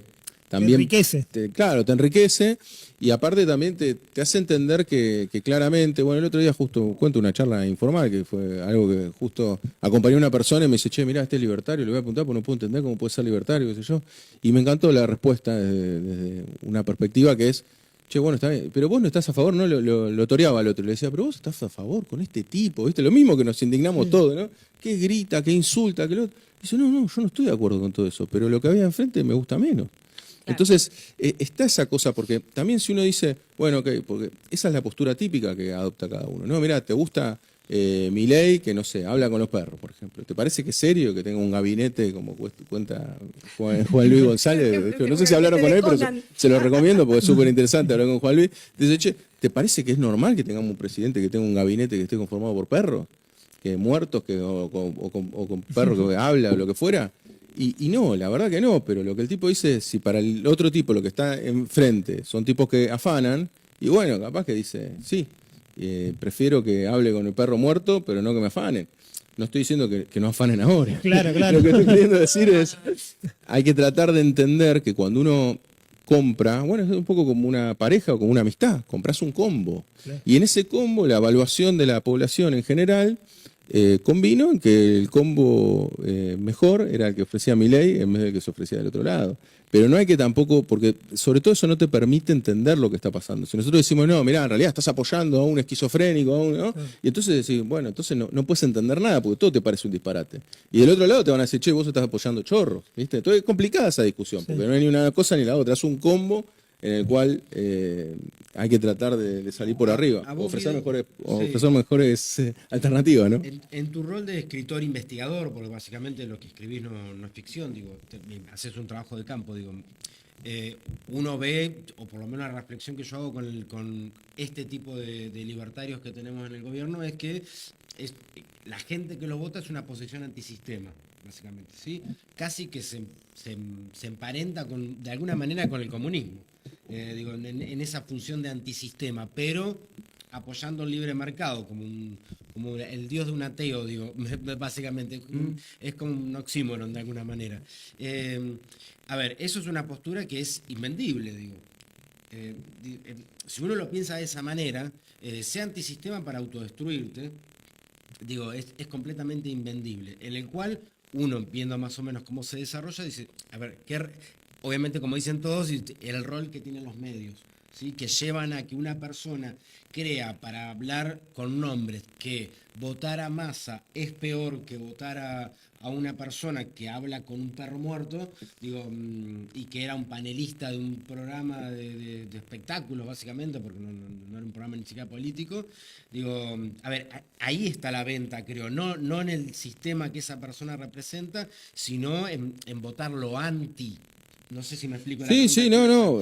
también... Te enriquece. Claro, te enriquece y aparte también te hace entender que claramente, bueno, el otro día justo cuento una charla informal que fue algo que justo acompañó a una persona y me dice, che, mirá, este es libertario, le voy a apuntar porque no puedo entender cómo puede ser libertario, qué sé yo. Y me encantó la respuesta desde una perspectiva que es, che, bueno, está bien, pero vos no estás a favor, ¿no? Lo toreaba al otro, le decía, pero vos estás a favor con este tipo, ¿viste? Lo mismo que nos indignamos todos, ¿no? Que grita, que insulta, que lo otro. Dice, no, yo no estoy de acuerdo con todo eso, pero lo que había enfrente me gusta menos. Entonces, está esa cosa, porque también si uno dice, bueno, ok, porque esa es la postura típica que adopta cada uno. No, mirá, ¿te gusta Milei que, no sé, habla con los perros, por ejemplo? ¿Te parece que es serio que tenga un gabinete como cuenta Juan Luis González? No sé si hablaron con él, pero se lo recomiendo porque es súper interesante hablar con Juan Luis. Dice, che, ¿te parece que es normal que tengamos un presidente que tenga un gabinete que esté conformado por perros? Que muertos o con perros que habla o lo que fuera. Y no, la verdad que no, pero lo que el tipo dice es, si para el otro tipo lo que está enfrente son tipos que afanan, y bueno, capaz que dice, sí, prefiero que hable con el perro muerto, pero no que me afanen. No estoy diciendo que no afanen ahora. Claro. Lo que estoy queriendo decir es, hay que tratar de entender que cuando uno compra, bueno, es un poco como una pareja o como una amistad, compras un combo. Claro. Y en ese combo la evaluación de la población en general convino en que el combo mejor era el que ofrecía Milei en vez del que se ofrecía del otro lado. Pero no hay que tampoco, porque sobre todo eso no te permite entender lo que está pasando. Si nosotros decimos, no, mirá, en realidad estás apoyando a un esquizofrénico, ¿no? Y entonces decís, bueno, entonces no puedes entender nada, porque todo te parece un disparate. Y del otro lado te van a decir, che, vos estás apoyando chorros, ¿viste? Entonces es complicada esa discusión, porque no hay ni una cosa ni la otra, es un combo en el cual hay que tratar de salir por arriba, a o vos, ofrecer Guido, mejores alternativas, ¿no? En tu rol de escritor investigador, porque básicamente lo que escribís no es ficción, digo, haces un trabajo de campo, digo, uno ve, o por lo menos la reflexión que yo hago con este tipo de libertarios que tenemos en el gobierno, es que la gente que lo vota es una posición antisistema, básicamente, ¿sí? Casi que se emparenta de alguna manera con el comunismo, digo, en esa función de antisistema, pero apoyando el libre mercado como el dios de un ateo, digo, básicamente, es como un oxímoron de alguna manera. A ver, eso es una postura que es invendible, digo. Si uno lo piensa de esa manera, sea antisistema para autodestruirte, digo, es completamente invendible, en el cual uno, viendo más o menos cómo se desarrolla, dice, a ver, obviamente como dicen todos, el rol que tienen los medios, ¿sí? Que llevan a que una persona crea para hablar con nombres que votar a Massa es peor que votar a una persona que habla con un perro muerto, digo, y que era un panelista de un programa de espectáculos, básicamente, porque no era un programa ni siquiera político. Digo, a ver, ahí está la venta, creo, no en el sistema que esa persona representa, sino en votarlo anti. No sé si me explico. Sí, no.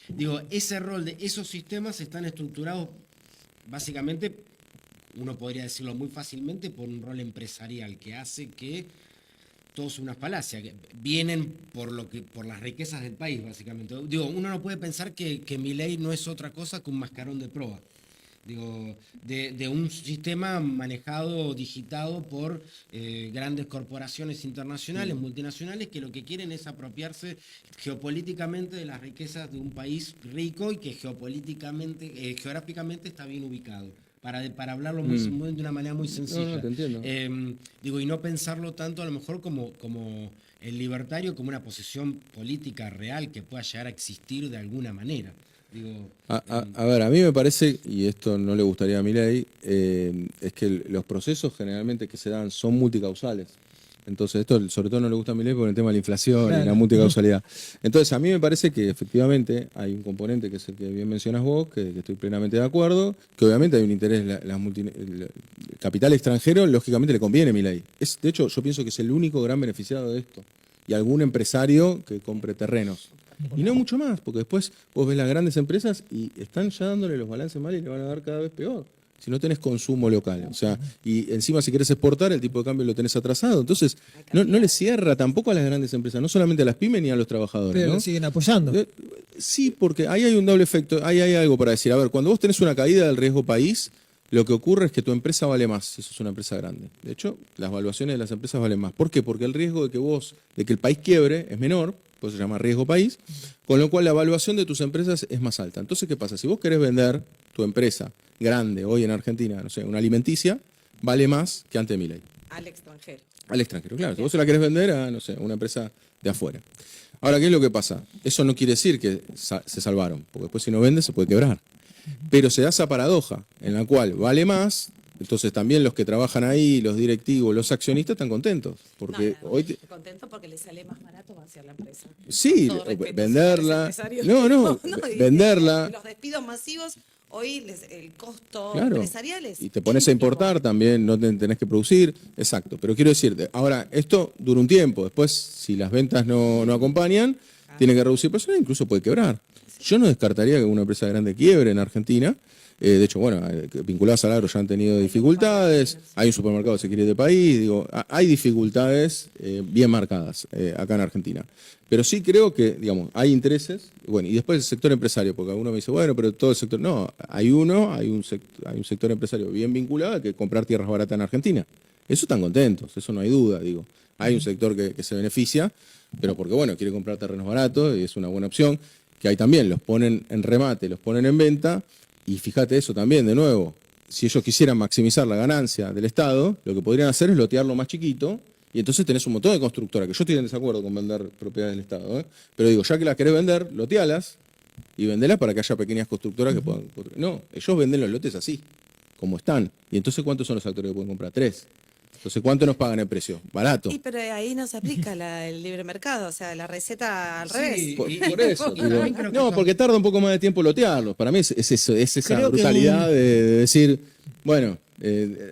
Digo, ese rol de esos sistemas están estructurados básicamente, uno podría decirlo muy fácilmente, por un rol empresarial que hace que todo sea una falacia, que vienen por las riquezas del país, básicamente. Digo, uno no puede pensar que Milei no es otra cosa que un mascarón de proa. Digo, de un sistema manejado, digitado por grandes corporaciones internacionales, multinacionales, que lo que quieren es apropiarse geopolíticamente de las riquezas de un país rico y que geográficamente está bien ubicado. Para hablarlo de una manera muy sencilla. No, te entiendo. Digo, y no pensarlo tanto a lo mejor como el libertario, como una posición política real que pueda llegar a existir de alguna manera. Digo, a ver, a mí me parece, y esto no le gustaría a Milei, es que los procesos generalmente que se dan son multicausales. Entonces, esto sobre todo no le gusta a Milei por el tema de la inflación y la multicausalidad. Entonces, a mí me parece que efectivamente hay un componente que es el que bien mencionas vos, que estoy plenamente de acuerdo, que obviamente hay un interés, el capital extranjero, lógicamente le conviene a Milei. De hecho, yo pienso que es el único gran beneficiado de esto. Y algún empresario que compre terrenos. Y no mucho más, porque después vos ves las grandes empresas y están ya dándole los balances mal y le van a dar cada vez peor. Si no tenés consumo local, o sea, y encima si querés exportar, el tipo de cambio lo tenés atrasado. Entonces, no le cierra tampoco a las grandes empresas, no solamente a las pymes ni a los trabajadores. Pero ¿no? lo siguen apoyando. Sí, porque ahí hay un doble efecto, ahí hay algo para decir. A ver, cuando vos tenés una caída del riesgo país, lo que ocurre es que tu empresa vale más, si sos una empresa grande. De hecho, las valuaciones de las empresas valen más. ¿Por qué? Porque el riesgo de que el país quiebre es menor, por eso se llama riesgo país, con lo cual la evaluación de tus empresas es más alta. Entonces, ¿qué pasa? Si vos querés vender tu empresa grande hoy en Argentina, no sé, una alimenticia, vale más que ante Milei. Al extranjero. Al extranjero, claro. Si vos se la querés vender a, no sé, una empresa de afuera. Ahora, ¿qué es lo que pasa? Eso no quiere decir que se salvaron, porque después si no vende se puede quebrar. Pero se da esa paradoja en la cual vale más, entonces también los que trabajan ahí, los directivos, los accionistas están contentos. Porque Estoy contento porque les sale más barato vaciar la empresa. Sí, Con todo respeto, venderla. señores empresarios. No, venderla. Los despidos masivos, hoy el costo Claro. empresarial es. Y te pones a importar también, no tenés que producir. Exacto. Pero quiero decirte, ahora, esto dura un tiempo. Después, si las ventas no acompañan, tiene que reducir personal, incluso puede quebrar. Yo no descartaría que una empresa grande quiebre en Argentina. De hecho, bueno, vinculadas al agro ya han tenido dificultades. Hay un supermercado que se quiere ir de país. Digo, hay dificultades bien marcadas acá en Argentina. Pero sí creo que, digamos, hay intereses. Bueno, y después el sector empresario, porque alguno me dice, bueno, pero todo el sector. No, hay un sector empresario bien vinculado a que comprar tierras baratas en Argentina. Eso están contentos, eso no hay duda, digo. Hay un sector que se beneficia, pero porque, bueno, quiere comprar terrenos baratos y es una buena opción. Que hay también, los ponen en remate, los ponen en venta. Y fíjate eso también, de nuevo, si ellos quisieran maximizar la ganancia del Estado, lo que podrían hacer es lotearlo más chiquito, y entonces tenés un montón de constructoras, que yo estoy en desacuerdo con vender propiedades del Estado, ¿eh? Pero digo, ya que las querés vender, lotealas y vendelas para que haya pequeñas constructoras que puedan construir. No, ellos venden los lotes así, como están. Y entonces, ¿cuántos son los actores que pueden comprar? 3. Entonces, ¿cuánto nos pagan el precio? Barato. Y pero ahí no se aplica el libre mercado, o sea, la receta al revés. Sí, Por eso. y digo, también creo que no, son- porque tarda un poco más de tiempo lotearlos. Para mí es eso, es esa Creo que brutalidad de decir, bueno,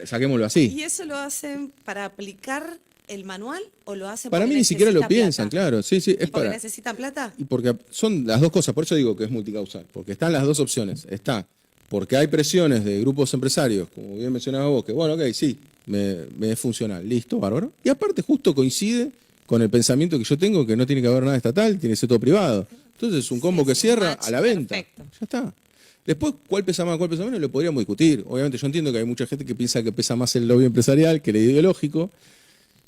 saquémoslo así. ¿Y eso lo hacen para aplicar el manual o lo hacen Para porque mí ni siquiera lo necesitan piensan, plata? claro. Sí, sí, es ¿Porque para. necesitan plata? Y porque son las dos cosas, por eso digo que es multicausal, porque están las dos opciones. Está porque hay presiones de grupos empresarios, como bien mencionaba vos, que bueno, ok, sí, me es funcional, listo, bárbaro. Y aparte justo coincide con el pensamiento que yo tengo, que no tiene que haber nada estatal, tiene que ser todo privado. Entonces es un combo Sí, que es un cierra match a la venta. perfecto. Ya está. Después, ¿cuál pesa más, cuál pesa menos? Lo podríamos discutir. Obviamente yo entiendo que hay mucha gente que piensa que pesa más el lobby empresarial que el ideológico.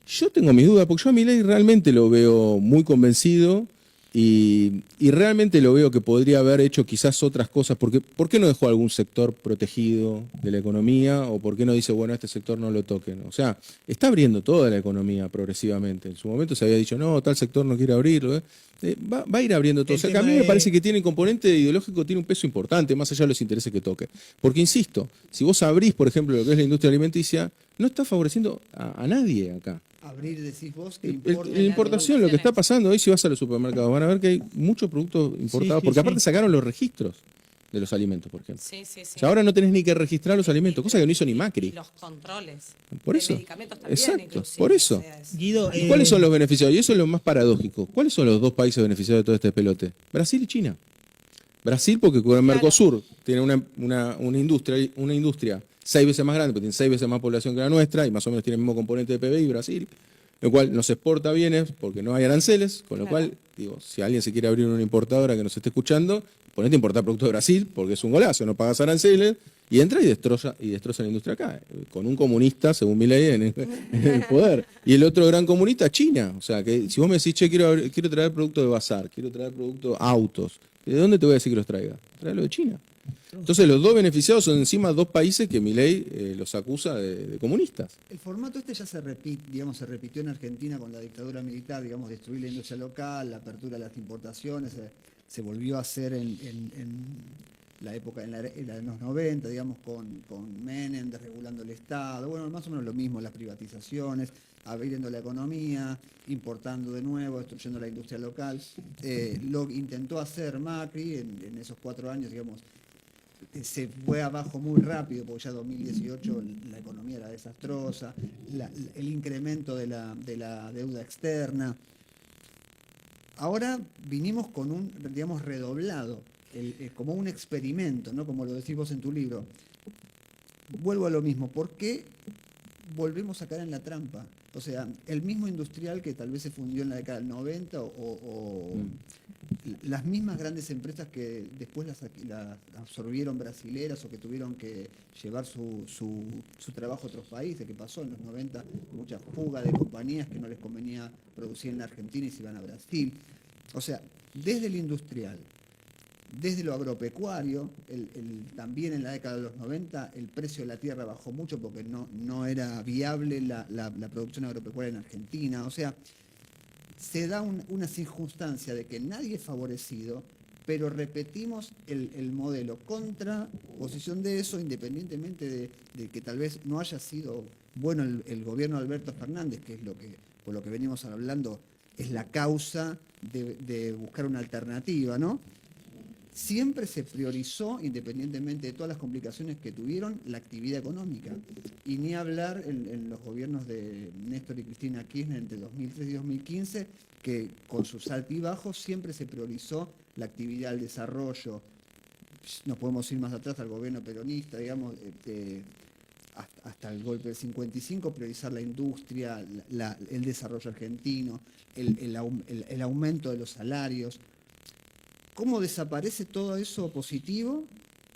Yo tengo mis dudas, porque yo a Milei realmente lo veo muy convencido y realmente lo veo que podría haber hecho quizás otras cosas. Porque, ¿por qué no dejó algún sector protegido de la economía? ¿O por qué no dice, bueno, este sector no lo toquen? O sea, está abriendo toda la economía progresivamente. En su momento se había dicho, no, tal sector no quiere abrirlo. Va a ir abriendo todo. O El sea, que a mí tema me es- parece que tiene el componente ideológico, tiene un peso importante, más allá de los intereses que toque. Porque, insisto, si vos abrís, por ejemplo, lo que es la industria alimenticia, no está favoreciendo a nadie acá. Abrir, decís vos, que La importación, lo que está pasando hoy, si vas a los supermercados, van a ver que hay muchos productos importados, sí, porque sí. aparte sacaron los registros de los alimentos, por ejemplo. Sí, sí, sí. O sea, ahora no tenés ni que registrar los alimentos, cosa que no hizo ni Macri. Y los controles. Por De eso. medicamentos también, Exacto, inclusive, por eso. o sea, Guido, ¿Y cuáles son los beneficiados? Y eso es lo más paradójico. ¿Cuáles son los dos países beneficiados de todo este pelote? Brasil y China. Brasil porque con el Claro. Mercosur tiene una industria 6 veces más grande, porque tiene 6 veces más población que la nuestra y más o menos tiene el mismo componente de PBI, Brasil, lo cual nos exporta bienes porque no hay aranceles, con lo Claro. cual, digo, si alguien se quiere abrir una importadora que nos esté escuchando, ponete a importar productos de Brasil porque es un golazo, no pagas aranceles y entra y destroza la industria acá, con un comunista, según Milei, en el poder. Y el otro gran comunista, China. O sea, que si vos me decís, che, quiero traer productos de bazar, quiero traer productos autos, ¿de dónde te voy a decir que los traiga? Tráelo de China. Entonces los dos beneficiados son encima dos países que Milei los acusa de comunistas. El formato este ya se repitió en Argentina con la dictadura militar, digamos, destruir la industria local, la apertura de las importaciones, se volvió a hacer en la época, en los 90, digamos, con Menem, desregulando el Estado, bueno, más o menos lo mismo, las privatizaciones, abriendo la economía, importando de nuevo, destruyendo la industria local. Lo intentó hacer Macri en esos 4 años, digamos, se fue abajo muy rápido, porque ya 2018 la economía era desastrosa, el incremento de la deuda externa. Ahora vinimos con un, digamos, redoblado, como un experimento, ¿no? Como lo decís vos en tu libro. Vuelvo a lo mismo, ¿por qué volvemos a caer en la trampa? O sea, el mismo industrial que tal vez se fundió en la década del 90 o las mismas grandes empresas que después las absorbieron brasileras o que tuvieron que llevar su trabajo a otros países, que pasó en los 90, mucha fuga de compañías que no les convenía producir en la Argentina y se iban a Brasil. O sea, desde el industrial, desde lo agropecuario, también en la década de los 90 el precio de la tierra bajó mucho porque no era viable la producción agropecuaria en Argentina. O sea, se da una circunstancia de que nadie es favorecido, pero repetimos el modelo contraposición de eso, independientemente de que tal vez no haya sido bueno el gobierno de Alberto Fernández, que es por lo que venimos hablando, es la causa de buscar una alternativa, ¿no? Siempre se priorizó, independientemente de todas las complicaciones que tuvieron, la actividad económica. Y ni hablar en los gobiernos de Néstor y Cristina Kirchner entre 2003 y 2015, que con sus altibajos siempre se priorizó la actividad, el desarrollo. Nos podemos ir más atrás al gobierno peronista, digamos, hasta el golpe del 55, priorizar la industria, el desarrollo argentino, el aumento de los salarios. ¿Cómo desaparece todo eso positivo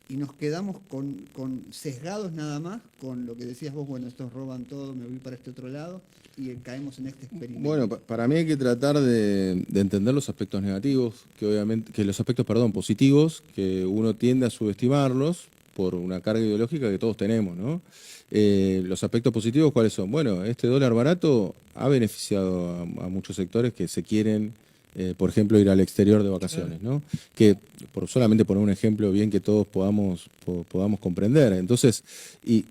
y nos quedamos con sesgados nada más con lo que decías vos, bueno, estos roban todo, me voy para este otro lado y caemos en este experimento? Bueno, para mí hay que tratar de entender los aspectos negativos, que obviamente, que los aspectos, perdón, positivos, que uno tiende a subestimarlos, por una carga ideológica que todos tenemos, ¿no? Los aspectos positivos, ¿cuáles son? Bueno, este dólar barato ha beneficiado a muchos sectores que se quieren, por ejemplo, ir al exterior de vacaciones, ¿no? Que solamente poner un ejemplo bien que todos podamos comprender. Entonces, ¿y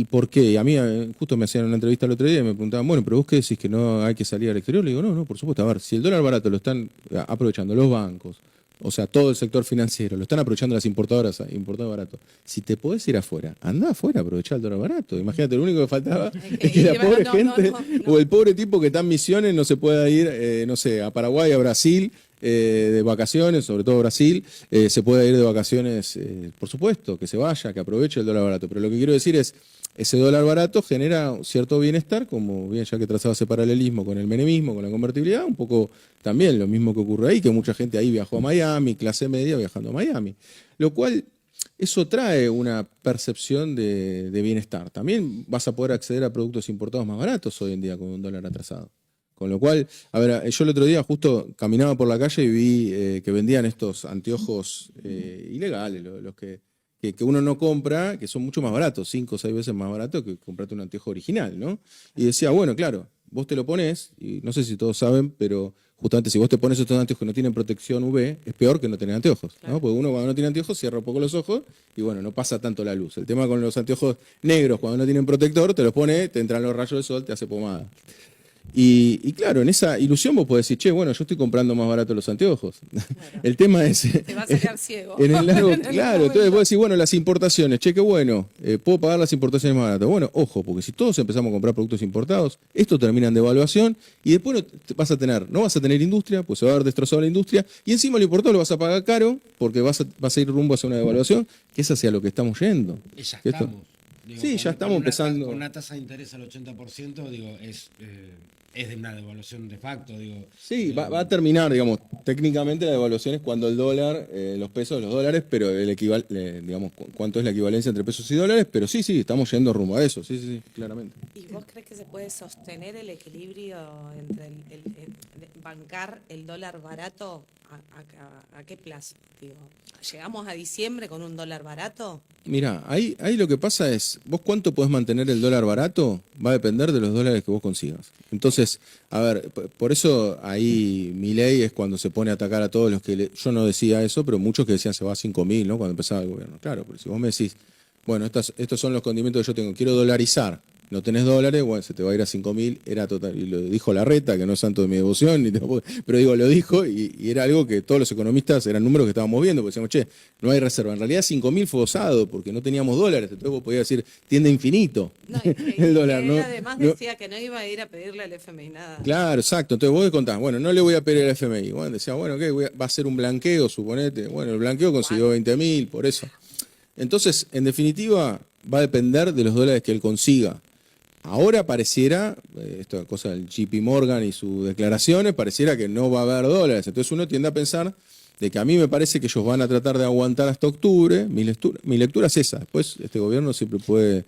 por qué? A mí justo me hacían una entrevista el otro día y me preguntaban, bueno, pero vos qué decís que no hay que salir al exterior. Le digo, no, por supuesto. A ver, si el dólar barato lo están aprovechando los bancos, o sea, todo el sector financiero, lo están aprovechando las importadoras, importado barato. Si te podés ir afuera, anda afuera, aprovechá el dólar barato. Imagínate, lo único que faltaba es que la pobre gente o el pobre tipo que está en misiones no se pueda ir, no sé, a Paraguay, a Brasil, de vacaciones, sobre todo Brasil, se puede ir de vacaciones, por supuesto, que se vaya, que aproveche el dólar barato. Pero lo que quiero decir es, ese dólar barato genera cierto bienestar, como bien ya que trazaba ese paralelismo con el menemismo, con la convertibilidad, un poco también lo mismo que ocurre ahí, que mucha gente ahí viajó a Miami, clase media viajando a Miami. Lo cual, eso trae una percepción de bienestar. También vas a poder acceder a productos importados más baratos hoy en día con un dólar atrasado. Con lo cual, a ver, yo el otro día justo caminaba por la calle y vi que vendían estos anteojos ilegales, los que uno no compra, que son mucho más baratos, 5 o 6 veces más baratos que comprarte un anteojo original, ¿no? Y decía, bueno, claro, vos te lo pones, y no sé si todos saben, pero justamente si vos te pones estos anteojos que no tienen protección UV, es peor que no tener anteojos, ¿no? Porque uno cuando no tiene anteojos cierra un poco los ojos y bueno, no pasa tanto la luz. El tema con los anteojos negros, cuando no tienen protector, te los pones, te entran los rayos del sol, te hace pomada. Y claro, en esa ilusión vos podés decir, che, bueno, yo estoy comprando más barato los anteojos. Claro. El tema es... Te vas a quedar ciego. En el largo, claro, entonces vos decís, bueno, las importaciones, che, qué bueno, puedo pagar las importaciones más baratas. Bueno, ojo, porque si todos empezamos a comprar productos importados, esto termina en devaluación y después no vas a tener industria, pues se va a haber destrozado la industria y encima lo importado lo vas a pagar caro porque vas a ir rumbo hacia una devaluación, que es hacia lo que estamos yendo. Ya estamos. Digo, sí, ya estamos empezando. Con una tasa de interés al 80%, digo, es de una devaluación de facto, digo. Sí, va a terminar, digamos, técnicamente la devaluación es cuando el dólar, los pesos, los dólares, pero digamos, cuánto es la equivalencia entre pesos y dólares, pero sí, estamos yendo rumbo a eso, sí, claramente. ¿Y vos crees que se puede sostener el equilibrio entre bancar el dólar barato a qué plazo? Digo, ¿llegamos a diciembre con un dólar barato? Mirá, ahí lo que pasa es, vos cuánto podés mantener el dólar barato va a depender de los dólares que vos consigas. Entonces, a ver, por eso ahí Milei es cuando se pone a atacar a todos los que... yo no decía eso, pero muchos que decían se va a 5.000, ¿no? Cuando empezaba el gobierno. Claro, pero si vos me decís, bueno, estos son los condimentos que yo tengo, quiero dolarizar, no tenés dólares, bueno, se te va a ir a 5.000, era total, y lo dijo Larreta, que no es santo de mi devoción, pero digo, lo dijo, y era algo que todos los economistas eran números que estábamos viendo, porque decíamos, che, no hay reserva. En realidad 5.000 fue osado, porque no teníamos dólares, entonces vos podías decir, tiende a infinito el dólar, ¿no? Además decía que no iba a ir a pedirle al FMI nada. Claro, exacto, entonces vos contás, bueno, no le voy a pedir al FMI, bueno, decía, bueno, ¿qué? Va a ser un blanqueo, suponete, bueno, el blanqueo consiguió 20.000, por eso. Entonces, en definitiva, va a depender de los dólares que él consiga. Ahora pareciera, esta cosa del JP Morgan y sus declaraciones, pareciera que no va a haber dólares. Entonces uno tiende a pensar de que a mí me parece que ellos van a tratar de aguantar hasta octubre. Mi lectura es esa. Después este gobierno siempre puede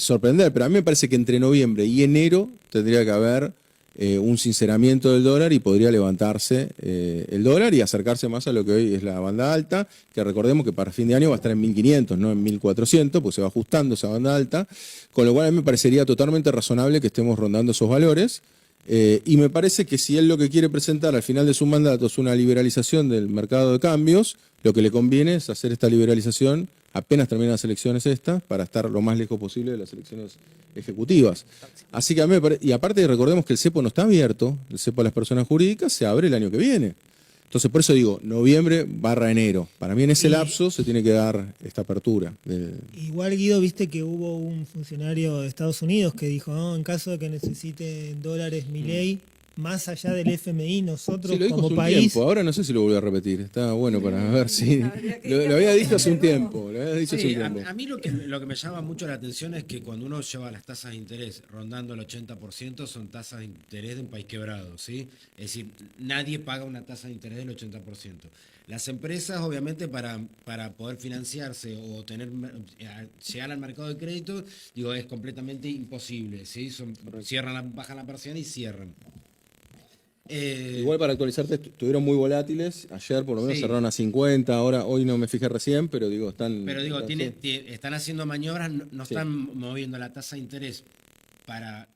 sorprender, pero a mí me parece que entre noviembre y enero tendría que haber un sinceramiento del dólar y podría levantarse el dólar y acercarse más a lo que hoy es la banda alta, que recordemos que para fin de año va a estar en 1.500, no en 1.400, pues se va ajustando esa banda alta, con lo cual a mí me parecería totalmente razonable que estemos rondando esos valores. Y me parece que si él lo que quiere presentar al final de su mandato es una liberalización del mercado de cambios, lo que le conviene es hacer esta liberalización apenas terminan las elecciones estas, para estar lo más lejos posible de las elecciones ejecutivas. Así que a mí me parece, y aparte recordemos que el cepo no está abierto, el cepo a las personas jurídicas se abre el año que viene. Entonces por eso digo, noviembre/enero. Para mí en ese lapso se tiene que dar esta apertura. Igual, Guido, viste que hubo un funcionario de Estados Unidos que dijo, no, en caso de que necesite dólares Milei, más allá del FMI, nosotros sí, lo dijo como hace un país... tiempo. Ahora no sé si lo volvió a repetir. Está bueno para ver si... Lo había dicho hace un tiempo. A mí lo que me llama mucho la atención es que cuando uno lleva las tasas de interés rondando el 80%, son tasas de interés de un país quebrado, ¿sí? Es decir, nadie paga una tasa de interés del 80%. Las empresas, obviamente, para poder financiarse o llegar al mercado de crédito, digo, es completamente imposible, ¿sí? Bajan la persiana y cierran. Igual para actualizarte, estuvieron muy volátiles. Ayer por lo menos Sí. cerraron a 50, hoy no me fijé recién, pero digo, están... Pero digo, sí. están haciendo maniobras, no Sí. están moviendo la tasa de interés para,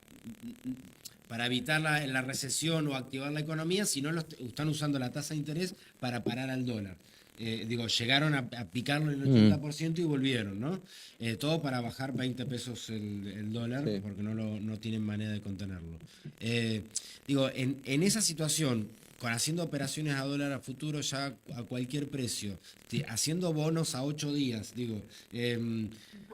para evitar la recesión o activar la economía, sino están usando la tasa de interés para parar al dólar. Digo, llegaron a picarlo el 80% y volvieron, ¿no? Todo para bajar 20 pesos el dólar, Sí. porque no tienen manera de contenerlo. Digo, en esa situación, haciendo operaciones a dólar a futuro ya a cualquier precio, haciendo bonos a 8 días, digo,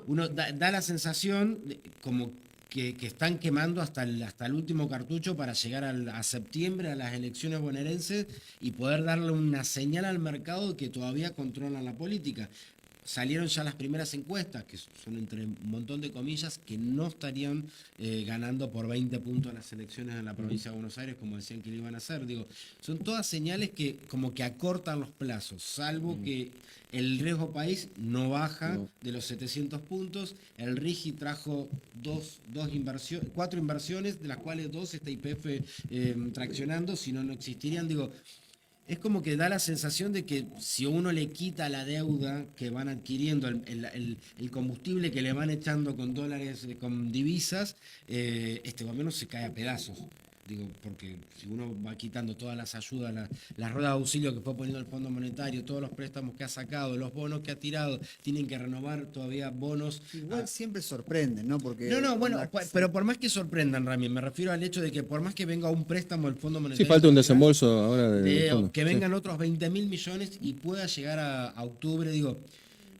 uno da la sensación como que están quemando hasta el último cartucho para llegar a septiembre, a las elecciones bonaerenses, y poder darle una señal al mercado que todavía controlan la política. Salieron ya las primeras encuestas, que son entre un montón de comillas, que no estarían ganando por 20 puntos las elecciones en la provincia de Buenos Aires, como decían que lo iban a hacer. Digo, son todas señales que como que acortan los plazos, salvo que el riesgo país no baja de los 700 puntos. El RIGI trajo cuatro inversiones, de las cuales 2 está YPF traccionando, si no, no existirían. Digo, es como que da la sensación de que si uno le quita la deuda que van adquiriendo, el combustible que le van echando con dólares, con divisas, este gobierno se cae a pedazos. Digo, porque si uno va quitando todas las ayudas, las ruedas de auxilio que fue poniendo el Fondo Monetario, todos los préstamos que ha sacado, los bonos que ha tirado, tienen que renovar todavía bonos. Igual siempre sorprenden, ¿no? Porque Bueno, pero por más que sorprendan, Rami, me refiero al hecho de que por más que venga un préstamo del Fondo Monetario... Sí, falta un desembolso ahora del fondo. que vengan otros 20.000 millones y pueda llegar a octubre, digo,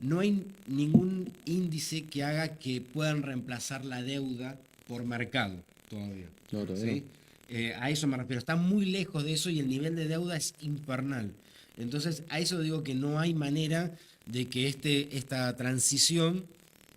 no hay ningún índice que haga que puedan reemplazar la deuda por mercado todavía. No, todavía ¿sí? A eso me refiero, está muy lejos de eso y el nivel de deuda es infernal. Entonces, a eso digo que no hay manera de que esta transición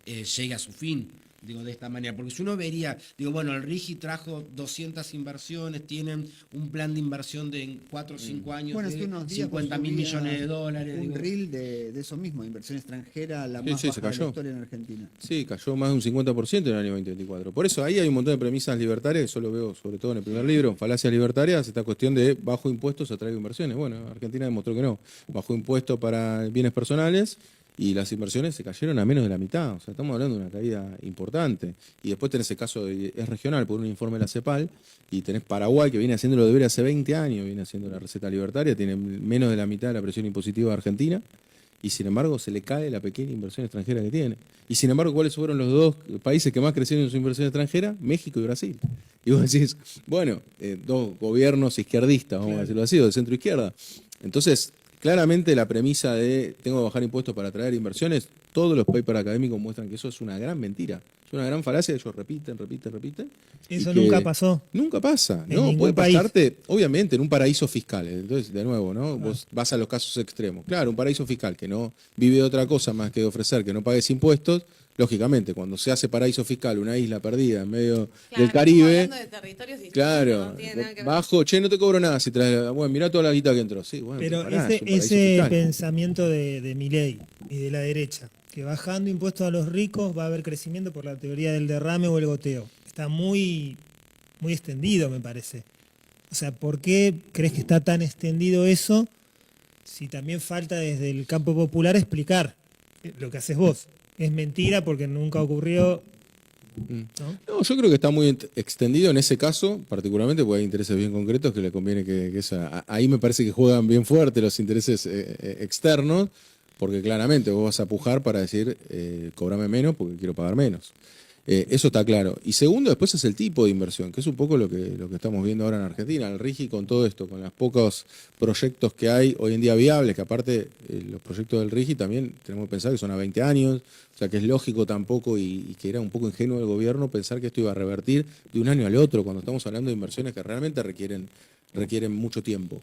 llegue a su fin. Digo, de esta manera, porque si uno vería, digo, bueno, el RIGI trajo 200 inversiones, tienen un plan de inversión de 4 o 5 años Bueno, de hace unos días 50.000 millones de dólares. Un digo. reel de eso mismo, inversión extranjera, la Sí, más sí, baja se de la cayó. historia en Argentina. Sí, cayó más de un 50% en el año 2024. Por eso ahí hay un montón de premisas libertarias, eso lo veo sobre todo en el primer libro, falacias libertarias, esta cuestión de bajo impuestos atrae inversiones. Bueno, Argentina demostró que no. Bajo impuesto para bienes personales y las inversiones se cayeron a menos de la mitad. O sea, estamos hablando de una caída importante. Y después tenés el caso, es regional, por un informe de la CEPAL, y tenés Paraguay, que viene haciendo lo deberes hace 20 años, viene haciendo la receta libertaria, tiene menos de la mitad de la presión impositiva de Argentina, y sin embargo se le cae la pequeña inversión extranjera que tiene. Y sin embargo, ¿cuáles fueron los dos países que más crecieron en su inversión extranjera? México y Brasil. Y vos decís, bueno, dos gobiernos izquierdistas, vamos a decirlo así, o de centro izquierda. Entonces, claramente la premisa de tengo que bajar impuestos para atraer inversiones, todos los papers académicos muestran que eso es una gran mentira. Es una gran falacia, ellos repiten. Eso y que nunca pasó. Nunca pasa, En ¿no? ningún Puede país. pasarte, obviamente, en un paraíso fiscal. Entonces, de nuevo, ¿no? Vos vas a los casos extremos. Claro, un paraíso fiscal que no vive de otra cosa más que de ofrecer que no pagues impuestos. Lógicamente, cuando se hace paraíso fiscal, una isla perdida en medio Claro, del estamos Caribe, hablando de territorios distintos, claro, no tiene nada que ver. bajo, che, no te cobro nada si traes, bueno, mirá toda la guita que entró. Sí, bueno, Pero pará, es un paraíso ese fiscal. pensamiento de Milei y de la derecha, que bajando impuestos a los ricos va a haber crecimiento por la teoría del derrame o el goteo, está muy, muy extendido, me parece. O sea, ¿por qué crees que está tan extendido eso si también falta desde el campo popular explicar lo que haces vos? Es mentira porque nunca ocurrió, ¿no? No, yo creo que está muy extendido en ese caso, particularmente porque hay intereses bien concretos que le conviene ahí me parece que juegan bien fuerte los intereses externos, porque claramente vos vas a pujar para decir, cobrame menos porque quiero pagar menos. Eso está claro. Y segundo, después es el tipo de inversión, que es un poco lo que estamos viendo ahora en Argentina. El RIGI con todo esto, con los pocos proyectos que hay hoy en día viables, que aparte los proyectos del RIGI también tenemos que pensar que son a 20 años, o sea que es lógico tampoco y que era un poco ingenuo del gobierno pensar que esto iba a revertir de un año al otro, cuando estamos hablando de inversiones que realmente requieren mucho tiempo.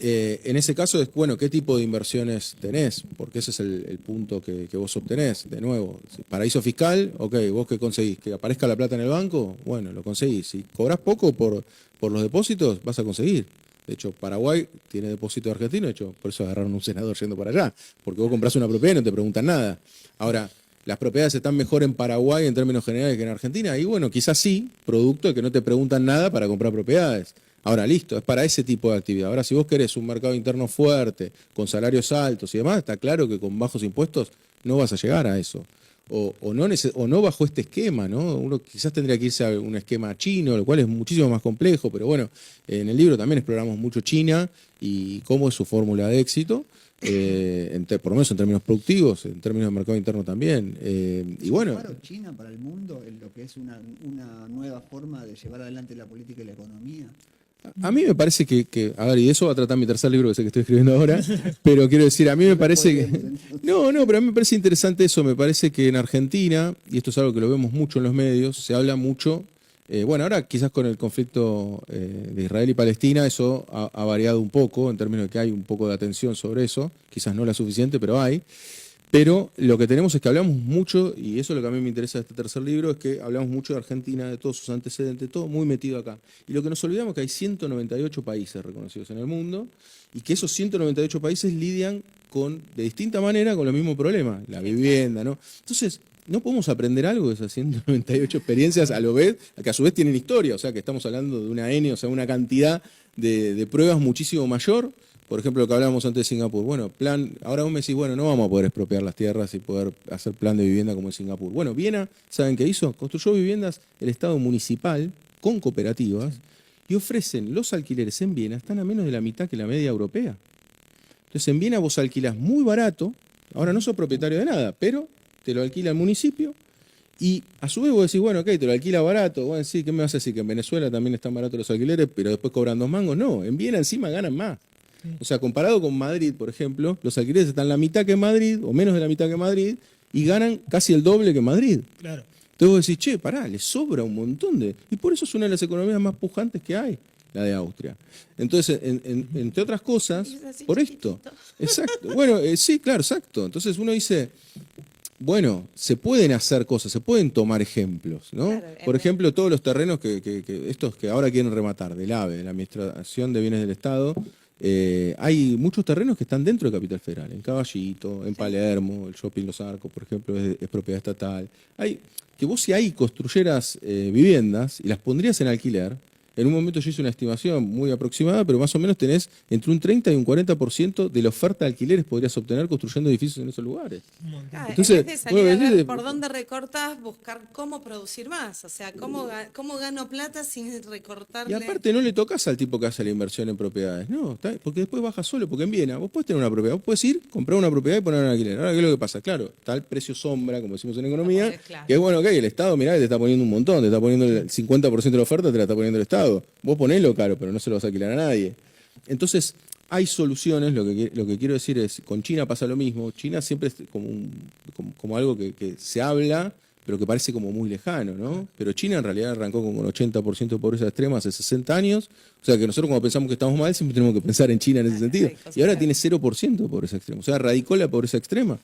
En ese caso es, bueno, ¿qué tipo de inversiones tenés? Porque ese es el punto que vos obtenés. De nuevo, paraíso fiscal, ok, ¿vos qué conseguís? ¿Que aparezca la plata en el banco? Bueno, lo conseguís. Si cobrás poco por los depósitos, vas a conseguir. De hecho, Paraguay tiene depósito argentino, de hecho, por eso agarraron un senador yendo para allá. Porque vos comprás una propiedad y no te preguntan nada. Ahora, ¿las propiedades están mejor en Paraguay en términos generales que en Argentina? Y bueno, quizás sí, producto de que no te preguntan nada para comprar propiedades. Ahora, listo, es para ese tipo de actividad. Ahora, si vos querés un mercado interno fuerte, con salarios altos y demás, está claro que con bajos impuestos no vas a llegar a eso. O no bajo este esquema, ¿no? Uno quizás tendría que irse a un esquema chino, lo cual es muchísimo más complejo, pero bueno, en el libro también exploramos mucho China y cómo es su fórmula de éxito, por lo menos en términos productivos, en términos de mercado interno también. Y bueno, ¿Paro China para el mundo en lo que es una nueva forma de llevar adelante la política y la economía? a mí me parece a ver, y de eso va a tratar mi tercer libro que sé que estoy escribiendo ahora, pero quiero decir, a mí me parece que... No, pero a mí me parece interesante eso, me parece que en Argentina, y esto es algo que lo vemos mucho en los medios, se habla mucho, bueno, ahora quizás con el conflicto de Israel y Palestina, eso ha variado un poco, en términos de que hay un poco de atención sobre eso, quizás no la suficiente, pero hay. Pero lo que tenemos es que hablamos mucho, y eso es lo que a mí me interesa de este tercer libro, es que hablamos mucho de Argentina, de todos sus antecedentes, todo muy metido acá. Y lo que nos olvidamos es que hay 198 países reconocidos en el mundo, y que esos 198 países lidian de distinta manera con el mismo problema, la vivienda, ¿no? Entonces, no podemos aprender algo de esas 198 experiencias que a su vez tienen historia, o sea que estamos hablando de una N, o sea, una cantidad de pruebas muchísimo mayor. Por ejemplo, lo que hablábamos antes de Singapur. Bueno, ahora vos me decís, bueno, no vamos a poder expropiar las tierras y poder hacer plan de vivienda como en Singapur. Bueno, Viena, ¿saben qué hizo? Construyó viviendas el Estado municipal con cooperativas y ofrecen los alquileres en Viena, están a menos de la mitad que la media europea. Entonces en Viena vos alquilás muy barato, ahora no sos propietario de nada, pero te lo alquila el municipio y a su vez vos decís, bueno, ok, te lo alquila barato, bueno, sí, ¿qué me vas a decir? Que en Venezuela también están baratos los alquileres, pero después cobran 2 mangos. No, en Viena encima ganan más. O sea, comparado con Madrid, por ejemplo, los alquileres están la mitad que en Madrid, o menos de la mitad que en Madrid, y ganan casi el doble que en Madrid. Claro. Entonces vos decís, che, pará, les sobra un montón de... Y por eso es una de las economías más pujantes que hay, la de Austria. Entonces, entre otras cosas, Es así por chiquitito. esto. Exacto. Bueno, sí, claro, exacto. Entonces uno dice, bueno, se pueden hacer cosas, se pueden tomar ejemplos, ¿no? Claro, Por ejemplo, todos los terrenos estos que ahora quieren rematar, del AVE, de la Administración de Bienes del Estado, hay muchos terrenos que están dentro de Capital Federal, en Caballito, en Palermo, el Shopping Los Arcos, por ejemplo, es propiedad estatal. Que vos si ahí construyeras viviendas y las pondrías en alquiler, en un momento yo hice una estimación muy aproximada, pero más o menos tenés entre un 30 y un 40% de la oferta de alquileres podrías obtener construyendo edificios en esos lugares. Un montón. Entonces, en vez de salir bueno, a ver desde- por dónde recortas, buscar cómo producir más. O sea, cómo gano plata sin recortarle. Y aparte no le tocas al tipo que hace la inversión en propiedades, no, porque después baja solo, porque en Viena vos podés tener una propiedad, vos podés ir, comprar una propiedad y ponerla en alquiler. Ahora, ¿qué es lo que pasa? Claro, está el precio sombra, como decimos en economía, podés, claro. que es bueno, ok, el Estado, mirá, que te está poniendo un montón, te está poniendo el 50% de la oferta, te la está poniendo el Estado. Vos ponelo caro, pero no se lo vas a alquilar a nadie. Entonces, hay soluciones, lo que quiero decir es, con China pasa lo mismo, China siempre es como algo que se habla, pero que parece como muy lejano, ¿no? Pero China en realidad arrancó con un 80% de pobreza extrema hace 60 años, o sea que nosotros cuando pensamos que estamos mal, siempre tenemos que pensar en China en ese sentido. hay cosas Y ahora que- tiene 0% de pobreza extrema, o sea, radicó la pobreza extrema.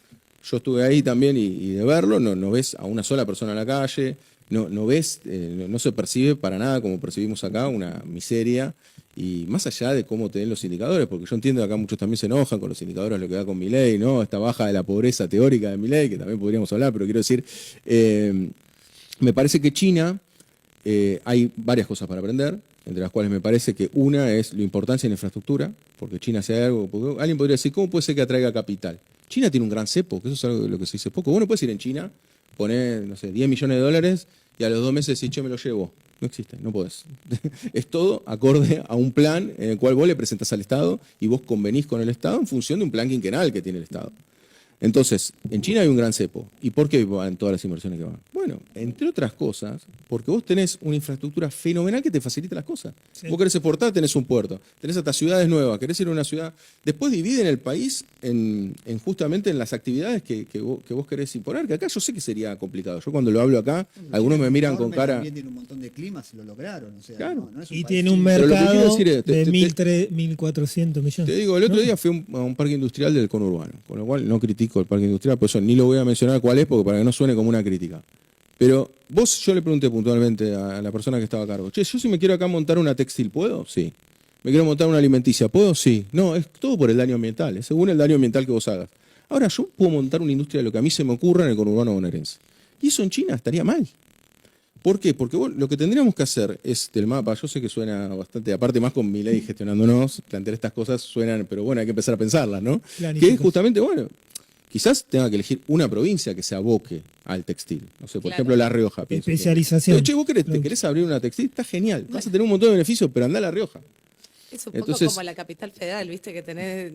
Yo estuve ahí también y de verlo, no ves a una sola persona en la calle, no ves, no se percibe para nada como percibimos acá, una miseria, y más allá de cómo te den los indicadores, porque yo entiendo que acá muchos también se enojan con los indicadores, lo que da con Milei, ¿no? Esta baja de la pobreza teórica de Milei, que también podríamos hablar, pero quiero decir, me parece que China, hay varias cosas para aprender, entre las cuales me parece que una es la importancia en la infraestructura, porque China hace algo, porque alguien podría decir, ¿cómo puede ser que atraiga capital? China tiene un gran cepo, que eso es algo de lo que se dice poco. Vos no puedes ir en China, poner, no sé, 10 millones de dólares y a los 2 meses decir, che, me lo llevo. No existe, no podés. Es todo acorde a un plan en el cual vos le presentás al Estado y vos convenís con el Estado en función de un plan quinquenal que tiene el Estado. Entonces, en China hay un gran cepo. ¿Y por qué van todas las inversiones que van? Bueno, entre otras cosas, porque vos tenés una infraestructura fenomenal que te facilita las cosas. Sí. Vos querés exportar, tenés un puerto. Tenés hasta ciudades nuevas, querés ir a una ciudad. Después dividen el país en justamente en las actividades que vos querés imponer, que acá yo sé que sería complicado. Yo cuando lo hablo acá, algunos me miran con cara... También tiene un montón de climas y lo lograron. O sea, Claro. no es Y país tiene un chico. Pero lo que quiero mercado decir es, de 1.400 millones. Te digo, el otro ¿no? día fui a un parque industrial del conurbano, con lo cual no critico el parque industrial, por eso ni lo voy a mencionar cuál es, porque para que no suene como una crítica. Pero yo le pregunté puntualmente a la persona que estaba a cargo, che, yo si me quiero acá montar una textil, ¿puedo? Sí. ¿Me quiero montar una alimenticia? ¿Puedo? Sí. No, es todo por el daño ambiental, es según el daño ambiental que vos hagas. Ahora, yo puedo montar una industria de lo que a mí se me ocurra en el conurbano bonaerense. Y eso en China estaría mal. ¿Por qué? Porque lo que tendríamos que hacer es del mapa, yo sé que suena bastante, aparte más con Milei gestionándonos, plantear estas cosas suenan, pero bueno, hay que empezar a pensarlas, ¿no? Que es justamente, bueno, quizás tenga que elegir una provincia que se aboque al textil. No sé, por ejemplo, La Rioja. pienso. Especialización. Che, vos querés abrir una textil, está genial, vas a tener un montón de beneficios, pero andá a La Rioja. Es un poco Entonces, como la capital federal, viste que tenés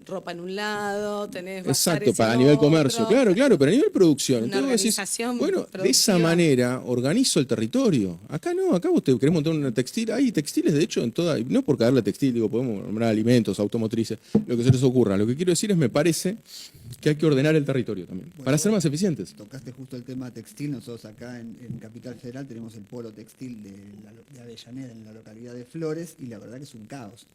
ropa en un lado, tenés exacto, bazares para a en nivel otro. comercio, claro, pero a nivel producción. Una Entonces vos decís, organización bueno, de esa productiva. manera organizo el territorio. Acá no, acá vos te querés montar una textil, hay textiles de hecho en toda, no por caerle textil, digo, podemos nombrar alimentos, automotrices, lo que se les ocurra. Lo que quiero decir es, me parece que hay que ordenar el territorio también, Bueno, para ser más eficientes. Tocaste justo el tema textil. Nosotros acá en Capital Federal tenemos el polo textil de Avellaneda, en la localidad de Flores, y la verdad que es un caos.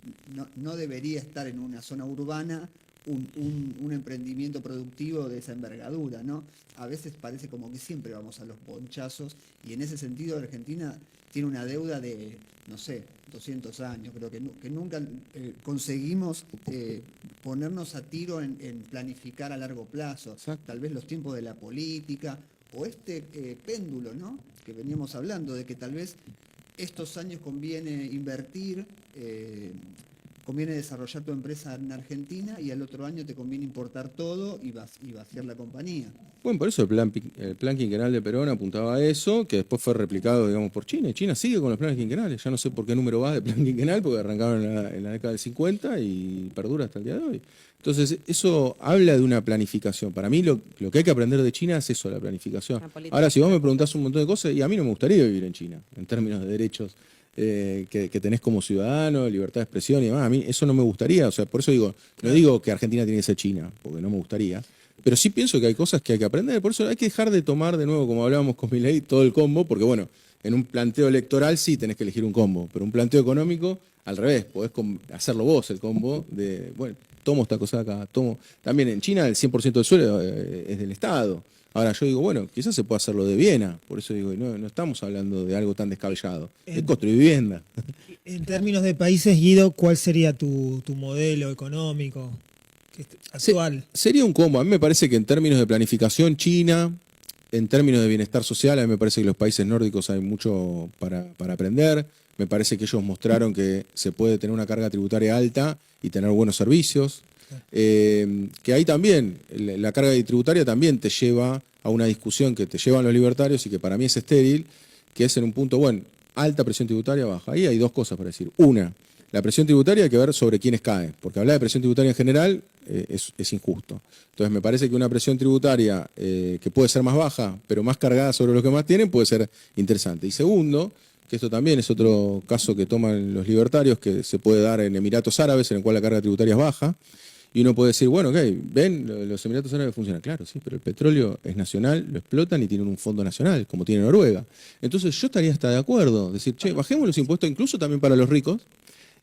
No debería estar en una zona urbana un emprendimiento productivo de esa envergadura, ¿no? A veces parece como que siempre vamos a los ponchazos, y en ese sentido Argentina tiene una deuda de, no sé, 200 años. Creo que nunca conseguimos ponernos a tiro en planificar a largo plazo. Exacto. Tal vez los tiempos de la política o este péndulo, ¿no?, que veníamos hablando, de que tal vez estos años conviene invertir, conviene desarrollar tu empresa en Argentina, y al otro año te conviene importar todo y vaciar la compañía. Bueno, por eso el plan quinquenal de Perón apuntaba a eso, que después fue replicado, digamos, por China. Y China sigue con los planes quinquenales. Ya no sé por qué número va de plan quinquenal, porque arrancaron en la década del 50 y perdura hasta el día de hoy. Entonces, eso habla de una planificación. Para mí, lo que hay que aprender de China es eso, la planificación. Ahora, si vos me preguntás un montón de cosas, y a mí no me gustaría vivir en China, en términos de derechos que tenés como ciudadano, libertad de expresión y demás, a mí eso no me gustaría. O sea, por eso digo, no digo que Argentina tiene que ser China, porque no me gustaría. Pero sí pienso que hay cosas que hay que aprender. Por eso hay que dejar de tomar de nuevo, como hablábamos con Milei, todo el combo, porque bueno, en un planteo electoral sí tenés que elegir un combo, pero un planteo económico, al revés, podés hacerlo vos el combo de, bueno, tomo esta cosa acá, tomo. También en China el 100% del suelo es del Estado. Ahora yo digo, bueno, quizás se puede hacerlo de Viena, por eso digo, no estamos hablando de algo tan descabellado, es construir vivienda. En términos de países, Guido, ¿cuál sería tu modelo económico actual? Sería un combo. A mí me parece que en términos de planificación, China, en términos de bienestar social, a mí me parece que los países nórdicos hay mucho para aprender. Me parece que ellos mostraron que se puede tener una carga tributaria alta y tener buenos servicios. Que ahí también, la carga tributaria también te lleva a una discusión que te llevan los libertarios y que para mí es estéril, que es en un punto, bueno, alta presión tributaria, baja. Ahí hay dos cosas para decir. Una, la presión tributaria hay que ver sobre quiénes cae, porque hablar de presión tributaria en general es injusto. Entonces me parece que una presión tributaria que puede ser más baja, pero más cargada sobre los que más tienen, puede ser interesante. Y segundo, que esto también es otro caso que toman los libertarios, que se puede dar en Emiratos Árabes, en el cual la carga tributaria es baja, y uno puede decir, bueno, ok, ven, los Emiratos Árabes funcionan. Claro, sí, pero el petróleo es nacional, lo explotan y tienen un fondo nacional, como tiene Noruega. Entonces yo estaría hasta de acuerdo, decir, che, bajemos los impuestos incluso también para los ricos,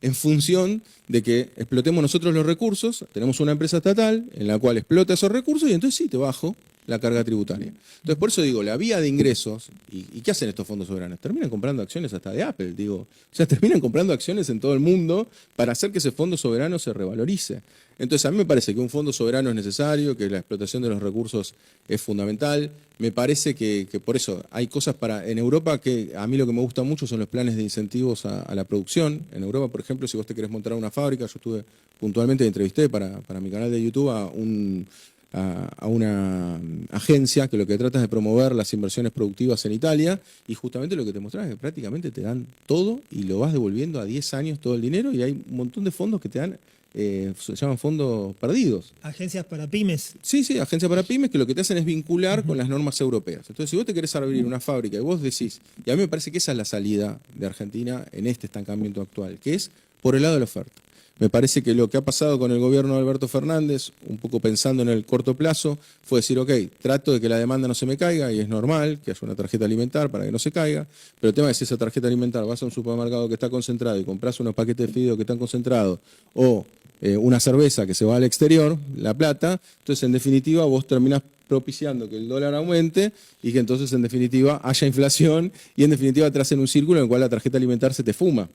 en función de que explotemos nosotros los recursos, tenemos una empresa estatal en la cual explota esos recursos y entonces sí, te bajo la carga tributaria. Entonces, por eso digo, la vía de ingresos, ¿y qué hacen estos fondos soberanos? Terminan comprando acciones hasta de Apple, digo. O sea, terminan comprando acciones en todo el mundo para hacer que ese fondo soberano se revalorice. Entonces, a mí me parece que un fondo soberano es necesario, que la explotación de los recursos es fundamental. Me parece que por eso hay cosas en Europa que a mí lo que me gusta mucho son los planes de incentivos a la producción. En Europa, por ejemplo, si vos te querés montar una fábrica, yo estuve puntualmente, entrevisté para mi canal de YouTube a una agencia que lo que trata es de promover las inversiones productivas en Italia, y justamente lo que te mostraba es que prácticamente te dan todo y lo vas devolviendo a 10 años todo el dinero, y hay un montón de fondos que te dan, se llaman fondos perdidos. Agencias para pymes. Sí, agencias para pymes que lo que te hacen es vincular con las normas europeas. Entonces, si vos te querés abrir una fábrica y vos decís, y a mí me parece que esa es la salida de Argentina en este estancamiento actual, que es por el lado de la oferta. Me parece que lo que ha pasado con el gobierno de Alberto Fernández, un poco pensando en el corto plazo, fue decir, ok, trato de que la demanda no se me caiga, y es normal que haya una tarjeta alimentar para que no se caiga, pero el tema es si esa tarjeta alimentar vas a un supermercado que está concentrado y compras unos paquetes de fideos que están concentrados, o una cerveza que se va al exterior, La Plata, entonces en definitiva vos terminás propiciando que el dólar aumente y que entonces en definitiva haya inflación, y en definitiva te hacen un círculo en el cual la tarjeta alimentar se te fuma.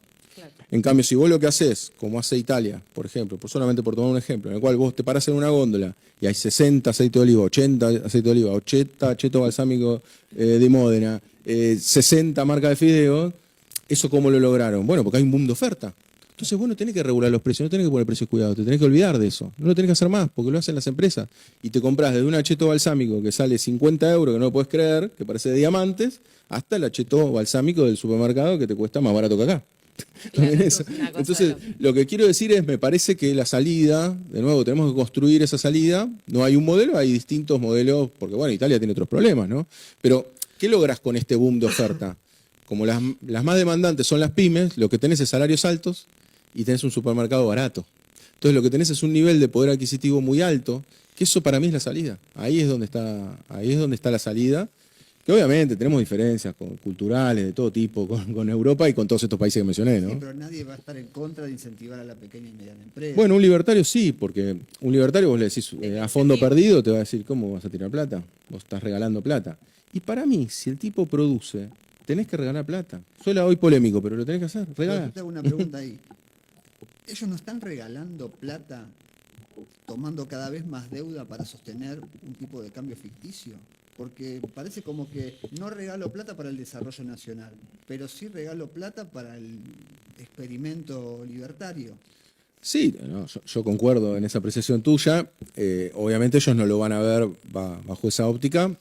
En cambio, si vos lo que haces, como hace Italia, por ejemplo, solamente por tomar un ejemplo, en el cual vos te parás en una góndola y hay 60 aceite de oliva, 80 aceite de oliva, 80 cheto balsámico de Módena, 60 marcas de fideos. ¿Eso cómo lo lograron? Bueno, porque hay un boom de oferta. Entonces vos no tenés que regular los precios, no tenés que poner precios cuidados, te tenés que olvidar de eso. No lo tenés que hacer más, porque lo hacen las empresas. Y te compras desde un acheto balsámico que sale 50 euros, que no lo podés creer, que parece de diamantes, hasta el acheto balsámico del supermercado que te cuesta más barato que acá. Claro, Eso. es una cosa Entonces, loca. lo que quiero decir es, me parece que la salida, de nuevo, tenemos que construir esa salida. No hay un modelo, hay distintos modelos, porque bueno, Italia tiene otros problemas, ¿no? Pero, ¿qué logras con este boom de oferta? Como las más demandantes son las pymes, lo que tenés es salarios altos y tenés un supermercado barato. Entonces, lo que tenés es un nivel de poder adquisitivo muy alto, que eso para mí es la salida. Ahí es donde está la salida. Que obviamente tenemos diferencias culturales de todo tipo con Europa y con todos estos países que mencioné, ¿no? Sí, pero nadie va a estar en contra de incentivar a la pequeña y mediana empresa. Bueno, un libertario sí, porque un libertario vos le decís a fondo perdido, te va a decir, ¿cómo vas a tirar plata? Vos estás regalando plata. Y para mí, si el tipo produce, tenés que regalar plata. Suena hoy polémico, pero lo tenés que hacer, Pero regalar. yo te hago una pregunta ahí. ¿Ellos no están regalando plata, tomando cada vez más deuda para sostener un tipo de cambio ficticio? Porque parece como que no regalo plata para el desarrollo nacional, pero sí regalo plata para el experimento libertario. Sí, no, yo concuerdo en esa apreciación tuya. Obviamente ellos no lo van a ver bajo esa óptica,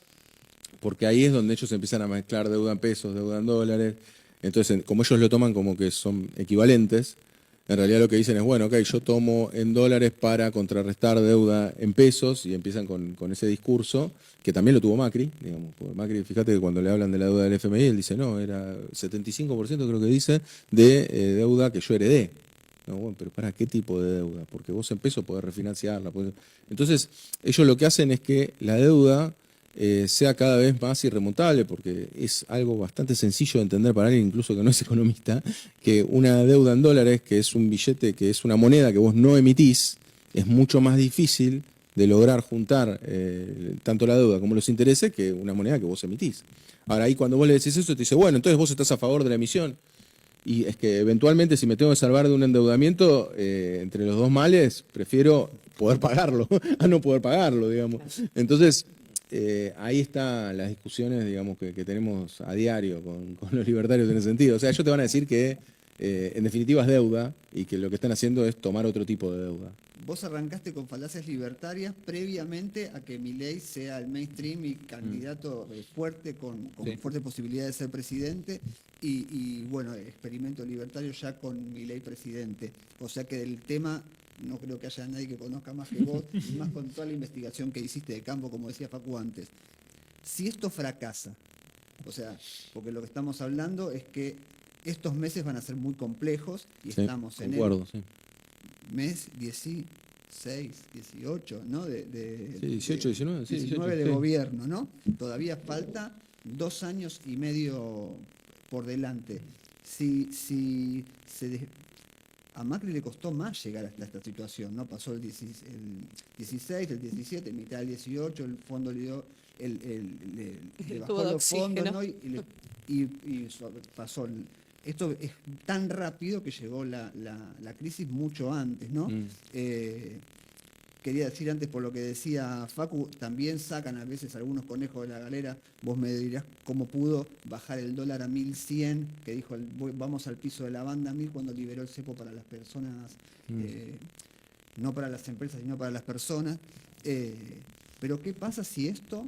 porque ahí es donde ellos empiezan a mezclar deuda en pesos, deuda en dólares. Entonces, como ellos lo toman como que son equivalentes, en realidad lo que dicen es, bueno, ok, yo tomo en dólares para contrarrestar deuda en pesos, y empiezan con ese discurso, que también lo tuvo Macri, digamos. Porque Macri, fíjate que cuando le hablan de la deuda del FMI, él dice, no, era 75% creo que dice, de deuda que yo heredé. No, bueno, pero ¿para qué tipo de deuda? Porque vos en pesos podés refinanciarla. Entonces, ellos lo que hacen es que la deuda sea cada vez más irremontable, porque es algo bastante sencillo de entender para alguien incluso que no es economista, que una deuda en dólares, que es un billete, que es una moneda que vos no emitís, es mucho más difícil de lograr juntar tanto la deuda como los intereses que una moneda que vos emitís. Ahora ahí cuando vos le decís eso, te dice, bueno, entonces vos estás a favor de la emisión. Y es que eventualmente si me tengo que salvar de un endeudamiento, entre los dos males, prefiero poder pagarlo a no poder pagarlo, digamos. Entonces, ahí están las discusiones, digamos, que tenemos a diario con los libertarios en ese sentido. O sea, ellos te van a decir que en definitiva es deuda y que lo que están haciendo es tomar otro tipo de deuda. Vos arrancaste con falacias libertarias previamente a que Milei sea el mainstream y candidato fuerte, con Sí. fuerte posibilidad de ser presidente, y bueno, experimento libertario ya con Milei presidente. O sea que del tema no creo que haya nadie que conozca más que vos, y más con toda la investigación que hiciste de campo, como decía Facu antes. Si esto fracasa, o sea, porque lo que estamos hablando es que estos meses van a ser muy complejos y Sí, estamos en el concuerdo, sí. mes 16, 18, ¿no? Sí, 18, 19, sí, 19 de 18, sí. gobierno, ¿no? Todavía falta 2 años y medio por delante. A Macri le costó más llegar hasta esta situación, ¿no? Pasó el 16, el 17, mitad del 18, el fondo le dio, le tubo bajó de los fondos, oxígeno. ¿no? Y pasó. Esto es tan rápido que llegó la crisis mucho antes, ¿no? Quería decir antes, por lo que decía Facu, también sacan a veces algunos conejos de la galera. Vos me dirás cómo pudo bajar el dólar a 1100, que dijo vamos al piso de la banda 1000 cuando liberó el cepo para las personas, no para las empresas, sino para las personas. Pero ¿qué pasa si esto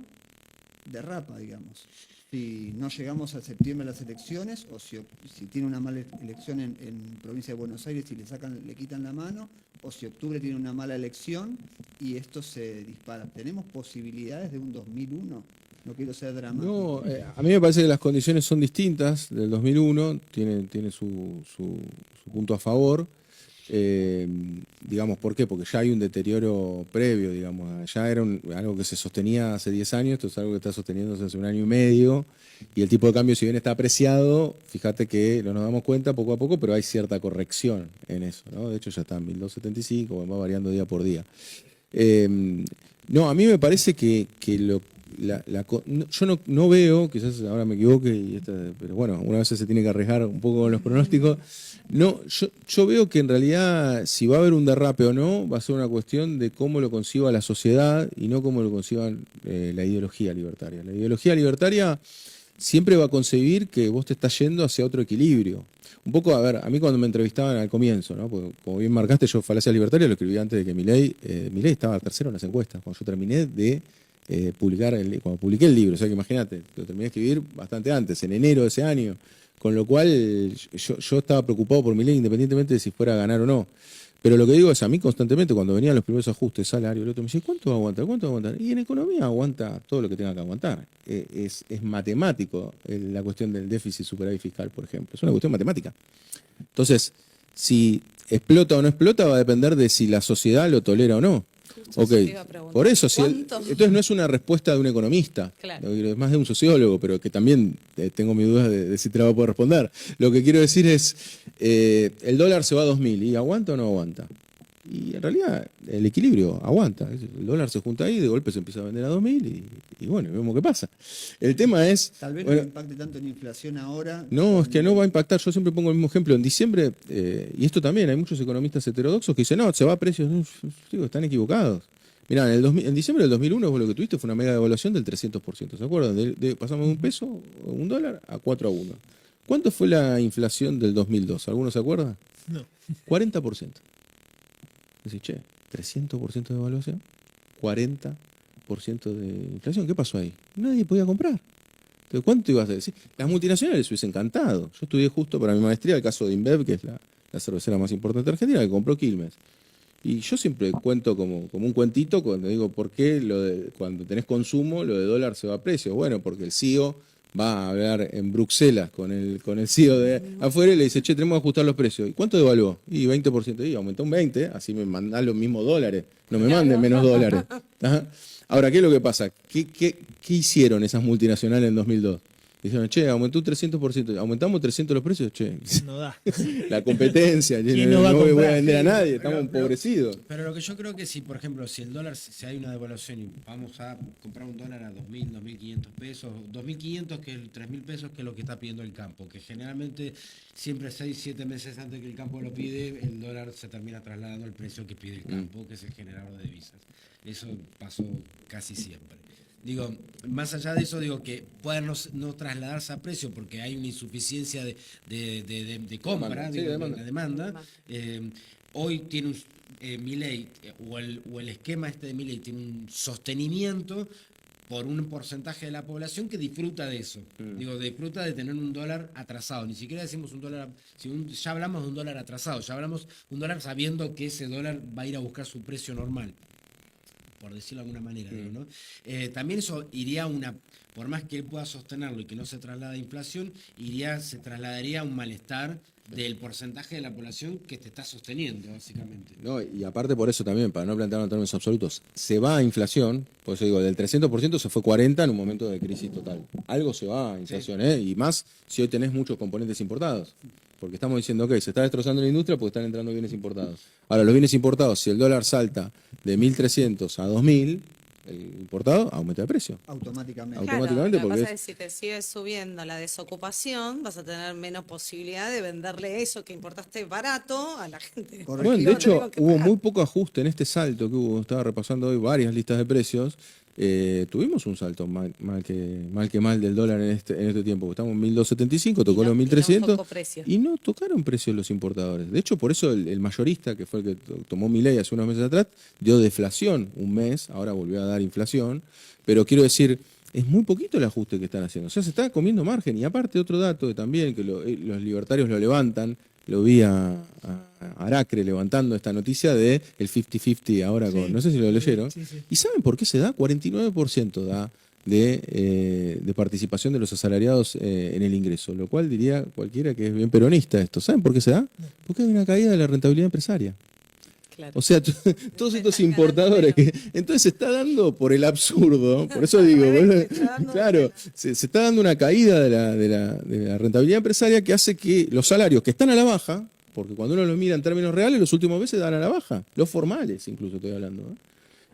derrapa, digamos? Si no llegamos a septiembre a las elecciones, o si tiene una mala elección en provincia de Buenos Aires y le quitan la mano, o si octubre tiene una mala elección y esto se dispara. ¿Tenemos posibilidades de un 2001? No quiero ser dramático. No, a mí me parece que las condiciones son distintas del 2001, tiene su punto a favor. Digamos, ¿por qué? Porque ya hay un deterioro previo, digamos, ya era algo que se sostenía hace 10 años, esto es algo que está sosteniéndose hace 1 año y medio, y el tipo de cambio, si bien está apreciado, fíjate que no nos damos cuenta poco a poco, pero hay cierta corrección en eso, ¿no? De hecho ya está en 1275, va variando día por día. No, a mí me parece que yo no veo, quizás ahora me equivoque, pero bueno, una vez se tiene que arriesgar un poco con los pronósticos. No, yo veo que en realidad si va a haber un derrape o no, va a ser una cuestión de cómo lo conciba la sociedad y no cómo lo conciba la ideología libertaria. La ideología libertaria siempre va a concebir que vos te estás yendo hacia otro equilibrio. Un poco, a ver, a mí cuando me entrevistaban al comienzo, ¿no? Porque como bien marcaste, yo Falacias Libertarias lo escribí antes de que Milei estaba tercero en las encuestas, cuando yo terminé de cuando publiqué el libro, o sea que imagínate, lo terminé de escribir bastante antes, en enero de ese año, con lo cual yo estaba preocupado por Milei independientemente de si fuera a ganar o no. Pero lo que digo es, a mí constantemente cuando venían los primeros ajustes, salario, el otro me decía, ¿cuánto va a aguantar? ¿Cuánto va a aguantar? Y en economía aguanta todo lo que tenga que aguantar. Es matemático la cuestión del déficit superávit fiscal, por ejemplo. Es una cuestión matemática. Entonces, si explota o no explota va a depender de si la sociedad lo tolera o no. Justo Ok, eso te iba a preguntar. por eso, ¿Cuánto? entonces no es una respuesta de un economista, Claro. es más de un sociólogo, pero que también tengo mis dudas de si te la voy a poder responder. Lo que quiero decir es, el dólar se va a 2.000, ¿y aguanta o no aguanta? Y en realidad el equilibrio aguanta, el dólar se junta ahí, de golpe se empieza a vender a 2.000 y bueno, vemos qué pasa. El tema es... Tal vez bueno, no impacte tanto en inflación ahora. no, es que no va a impactar. Yo siempre pongo el mismo ejemplo. En diciembre, y esto también, hay muchos economistas heterodoxos que dicen, no, se va a precios. No, digo, están equivocados. Mirá, en diciembre del 2001 vos lo que tuviste fue una mega devaluación del 300%. ¿Se acuerdan? Pasamos de un dólar a 4-1. ¿Cuánto fue la inflación del 2002? ¿Alguno se acuerda? No. 40%. Decís, che, 300% de devaluación, 40% de inflación. ¿Qué pasó ahí? Nadie podía comprar. Entonces, ¿cuánto ibas a decir? Las multinacionales hubiesen encantado. Yo estudié justo para mi maestría el caso de InBev, que es la cervecera más importante de Argentina, que compró Quilmes. Y yo siempre cuento como un cuentito cuando digo, ¿por qué cuando tenés consumo lo de dólar se va a precio? Bueno, porque el CEO va a hablar en Bruselas con el CEO de afuera y le dice, che, tenemos que ajustar los precios. ¿Y cuánto devaluó? Y 20%. Y aumentó un 20%, así me mandán los mismos dólares. No me manden menos dólares. Ajá. Ahora, ¿qué es lo que pasa? ¿Qué hicieron esas multinacionales en 2002? Dijeron, che, aumentó un 300%. ¿Aumentamos 300 los precios? Che, No da. la competencia, ¿Quién no no va a voy a comprar? vender a nadie, Pero- estamos pero- empobrecidos. Pero lo que yo creo que si, por ejemplo, si el dólar, si hay una devaluación y vamos a comprar un dólar a 2.000, 2.500 pesos, 2.500 que es 3.000 pesos, que es lo que está pidiendo el campo, que generalmente siempre 6, 7 meses antes que el campo lo pide, el dólar se termina trasladando al precio que pide el campo, que es el generador de divisas. Eso pasó casi siempre. Digo, más allá de eso, digo que puedan no trasladarse a precio porque hay una insuficiencia de compra, Demanda, sí, digo, de demanda. la demanda. Hoy tiene Milei, o el esquema este de Milei tiene un sostenimiento por un porcentaje de la población que disfruta de eso. Digo, disfruta de tener un dólar atrasado. Ni siquiera decimos un dólar, ya hablamos de un dólar atrasado, ya hablamos de un dólar sabiendo que ese dólar va a ir a buscar su precio normal, por decirlo de alguna manera, digo, ¿no? También eso iría por más que él pueda sostenerlo y que no se traslade a inflación, se trasladaría a un malestar del porcentaje de la población que te está sosteniendo, básicamente. No, y aparte por eso también, para no plantearlo en términos absolutos, se va a inflación, por eso digo, del 300% se fue 40% en un momento de crisis total. Algo se va a inflación, y más si hoy tenés muchos componentes importados. Porque estamos diciendo, ok, se está destrozando la industria porque están entrando bienes importados. Ahora, los bienes importados, si el dólar salta de 1.300 a 2.000, el importado aumenta de precio. Automáticamente. Automáticamente, Claro, lo que porque pasa es que si te sigue subiendo la desocupación, vas a tener menos posibilidad de venderle eso que importaste barato a la gente. Correcto. Bueno, de No hecho, tengo que hubo pagar. muy poco ajuste en este salto que hubo. Estaba repasando hoy varias listas de precios. Tuvimos un salto mal que mal del dólar en este tiempo. Estamos en 1.275, tocó Y no- los y no 1.300 tocó precio. y no tocaron precios los importadores. De hecho, por eso el mayorista, que fue el que tomó Milei hace unos meses atrás, dio deflación un mes, ahora volvió a dar inflación. Pero quiero decir, es muy poquito el ajuste que están haciendo. O sea, se está comiendo margen. Y aparte, otro dato también, que los libertarios lo levantan, lo vi a Aracre levantando esta noticia de el 50-50 ahora con, Sí. no sé si lo leyeron. Sí, sí. ¿Y saben por qué se da? 49% da de participación de los asalariados en el ingreso, lo cual diría cualquiera que es bien peronista esto. ¿Saben por qué se da? Porque hay una caída de la rentabilidad empresaria. Claro. O sea, todos Se estos están ganando importadores menos. entonces se está dando por el absurdo, por eso digo, revés, bueno, se está dando claro, menos. se está dando una caída de la rentabilidad empresaria que hace que los salarios que están a la baja, porque cuando uno lo mira en términos reales, los últimos meses dan a la baja, los formales incluso estoy hablando.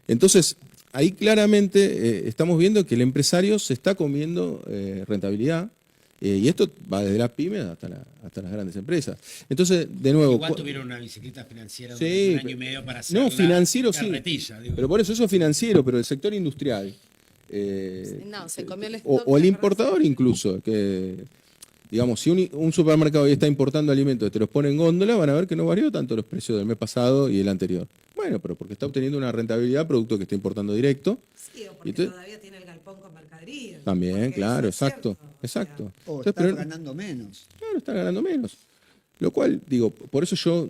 Entonces, ahí claramente estamos viendo que el empresario se está comiendo rentabilidad. Y esto va desde las pymes hasta las grandes empresas. Entonces, de nuevo... Igual tuvieron una bicicleta financiera Sí, durante un año y medio para hacer no, la financiero sí. carretilla, digo. Pero por eso es financiero, pero el sector industrial No, se comió el o stock el de importador incluso, que digamos, si un supermercado hoy está importando alimentos y te los pone en góndola, van a ver que no varió tanto los precios del mes pasado y el anterior. Bueno, pero porque está obteniendo una rentabilidad producto que está importando directo. Sí, o porque Entonces, todavía tiene el galpón con mercadería. también, Porque claro, eso es exacto, cierto, o sea, exacto. O Entonces, estás pero- ganando menos. Claro, está ganando menos. Lo cual, digo, por eso yo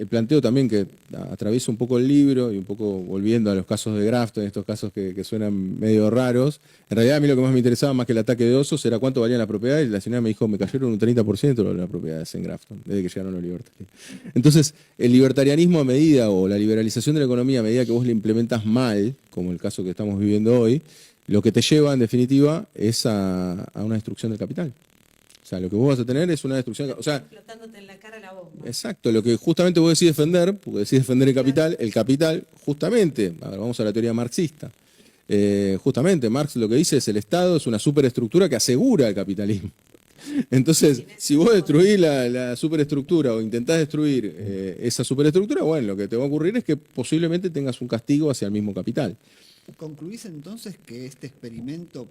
planteo también que atravieso un poco el libro y un poco volviendo a los casos de Grafton, estos casos que suenan medio raros. En realidad a mí lo que más me interesaba más que el ataque de osos era cuánto valía la propiedad y la señora me dijo, me cayeron un 30% de las propiedades en Grafton, desde que llegaron los libertarios. Entonces, el libertarianismo a medida, o la liberalización de la economía a medida que vos la implementas mal, como el caso que estamos viviendo hoy, lo que te lleva, en definitiva, es a una destrucción del capital. O sea, lo que vos vas a tener es una destrucción. O sea, explotándote en la cara la bomba. exacto, lo que justamente vos decís defender, porque decís defender el capital, justamente, a ver, vamos a la teoría marxista. Justamente, Marx lo que dice es el Estado es una superestructura que asegura el capitalismo. Entonces, si vos destruís la superestructura o intentás destruir esa superestructura, bueno, lo que te va a ocurrir es que posiblemente tengas un castigo hacia el mismo capital. ¿Concluís entonces que este experimento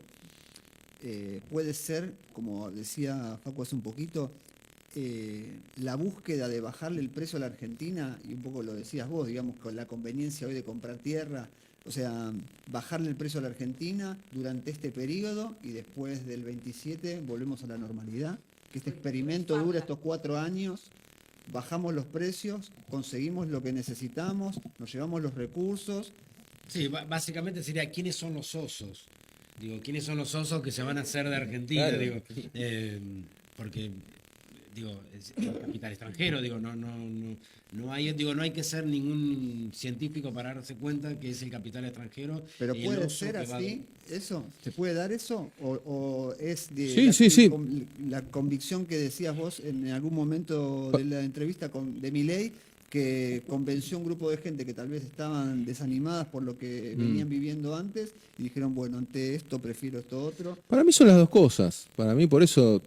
puede ser, como decía Facu hace un poquito, la búsqueda de bajarle el precio a la Argentina, y un poco lo decías vos, digamos, con la conveniencia hoy de comprar tierra, o sea, bajarle el precio a la Argentina durante este periodo y después del 27 volvemos a la normalidad? Que este experimento dura estos 4 años, bajamos los precios, conseguimos lo que necesitamos, nos llevamos los recursos. Sí, básicamente sería quiénes son los osos. Digo, ¿quiénes son los osos que se van a hacer de Argentina? Claro. Digo, porque digo, es capital extranjero, digo, no hay, digo, no hay que ser ningún científico para darse cuenta que es el capital extranjero. Pero el puede oso ser que va- así, eso, ¿se puede dar eso? ¿O es de Sí, la, sí. la convicción que decías vos en algún momento de la entrevista de Milei, que convenció a un grupo de gente que tal vez estaban desanimadas por lo que venían viviendo antes y dijeron, bueno, ante esto prefiero esto otro? Para mí son las dos cosas. Para mí, por eso,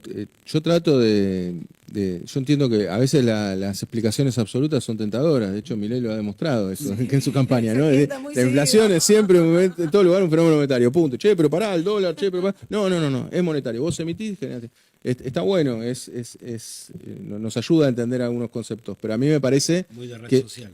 yo trato yo entiendo que a veces las explicaciones absolutas son tentadoras. De hecho, Milei lo ha demostrado eso que en su campaña, ¿no? Se tienta muy La inflación seguido. es siempre en todo lugar un fenómeno monetario. Punto. Che, pero pará, el dólar, che, pero pará. No. Es monetario. Vos emitís, generate. Está bueno, nos ayuda a entender algunos conceptos, pero a mí me parece Muy de red que, social.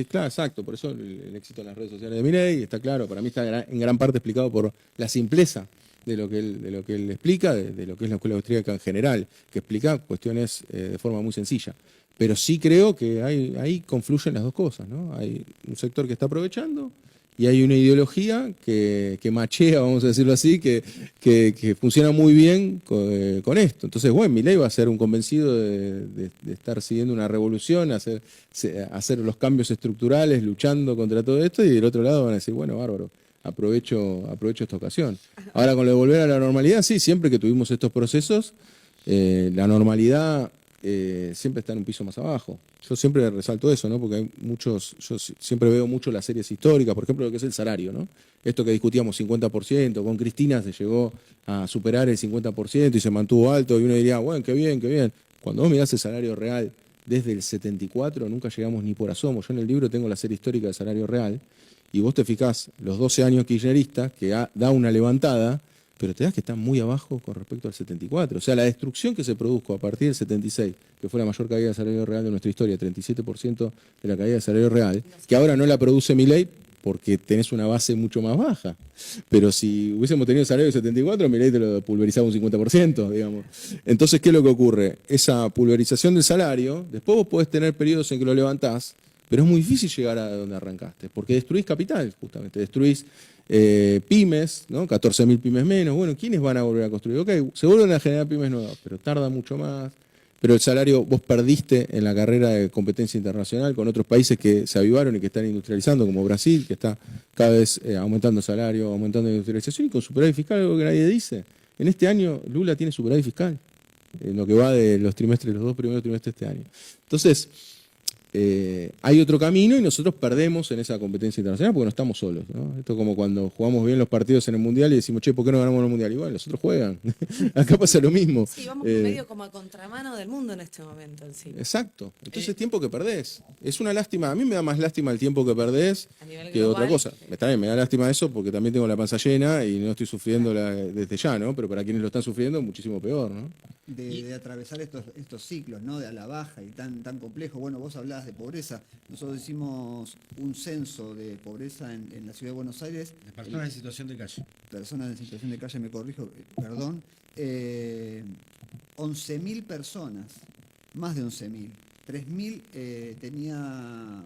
claro, exacto, por eso el éxito en las redes sociales de Milei está claro, para mí está en gran parte explicado por la simpleza de lo que él explica, de lo que es la escuela austríaca en general, que explica cuestiones de forma muy sencilla. Pero sí creo que ahí confluyen las dos cosas, ¿no? Hay un sector que está aprovechando y hay una ideología que machea, vamos a decirlo así, que funciona muy bien con esto. Entonces, bueno, Milei va a ser un convencido de estar siguiendo una revolución, hacer los cambios estructurales, luchando contra todo esto, y del otro lado van a decir, bueno, bárbaro, aprovecho esta ocasión. Ahora, con lo de volver a la normalidad, sí, siempre que tuvimos estos procesos, la normalidad siempre está en un piso más abajo. Yo siempre resalto eso, ¿no? Porque yo siempre veo mucho las series históricas, por ejemplo, lo que es el salario, ¿no? Esto que discutíamos 50%, con Cristina se llegó a superar el 50% y se mantuvo alto, y uno diría, bueno, qué bien, qué bien. Cuando vos mirás el salario real desde el 74, nunca llegamos ni por asomo. Yo en el libro tengo la serie histórica del salario real, y vos te fijás los 12 años kirchneristas, que da una levantada, pero te das que está muy abajo con respecto al 74. O sea, la destrucción que se produjo a partir del 76, que fue la mayor caída de salario real de nuestra historia, 37% de la caída de salario real, que ahora no la produce Milei porque tenés una base mucho más baja. Pero si hubiésemos tenido el salario del 74, Milei te lo pulverizaba un 50%, digamos. Entonces, ¿qué es lo que ocurre? Esa pulverización del salario, después vos podés tener periodos en que lo levantás, pero es muy difícil llegar a donde arrancaste, porque destruís capital, justamente, destruís pymes, ¿no? 14.000 pymes menos. Bueno, ¿quiénes van a volver a construir? Ok, se vuelven a generar pymes nuevas, pero tarda mucho más. Pero el salario vos perdiste en la carrera de competencia internacional con otros países que se avivaron y que están industrializando, como Brasil, que está cada vez aumentando salario, aumentando la industrialización, y con superávit fiscal, algo que nadie dice. En este año Lula tiene superávit fiscal, en lo que va de los 2 primeros trimestres de este año. Entonces, hay otro camino y nosotros perdemos en esa competencia internacional porque no estamos solos, ¿no? Esto es como cuando jugamos bien los partidos en el Mundial y decimos, che, ¿por qué no ganamos el Mundial? Igual, los otros juegan. Acá pasa lo mismo. Sí, vamos medio como a contramano del mundo en este momento encima. Exacto. Entonces es tiempo que perdés. Es una lástima. A mí me da más lástima el tiempo que perdés A nivel que global. otra cosa. También me da lástima eso porque también tengo la panza llena y no estoy sufriendo desde ya, ¿no? Pero para quienes lo están sufriendo, muchísimo peor, ¿no? De atravesar estos ciclos, ¿no? De a la baja y tan complejo. Bueno, vos hablabas de pobreza. Nosotros hicimos un censo de pobreza en la ciudad de Buenos Aires. Las personas en situación de calle. Personas en situación de calle, me corrijo, perdón. 11.000 personas, más de 11.000. 3.000 tenía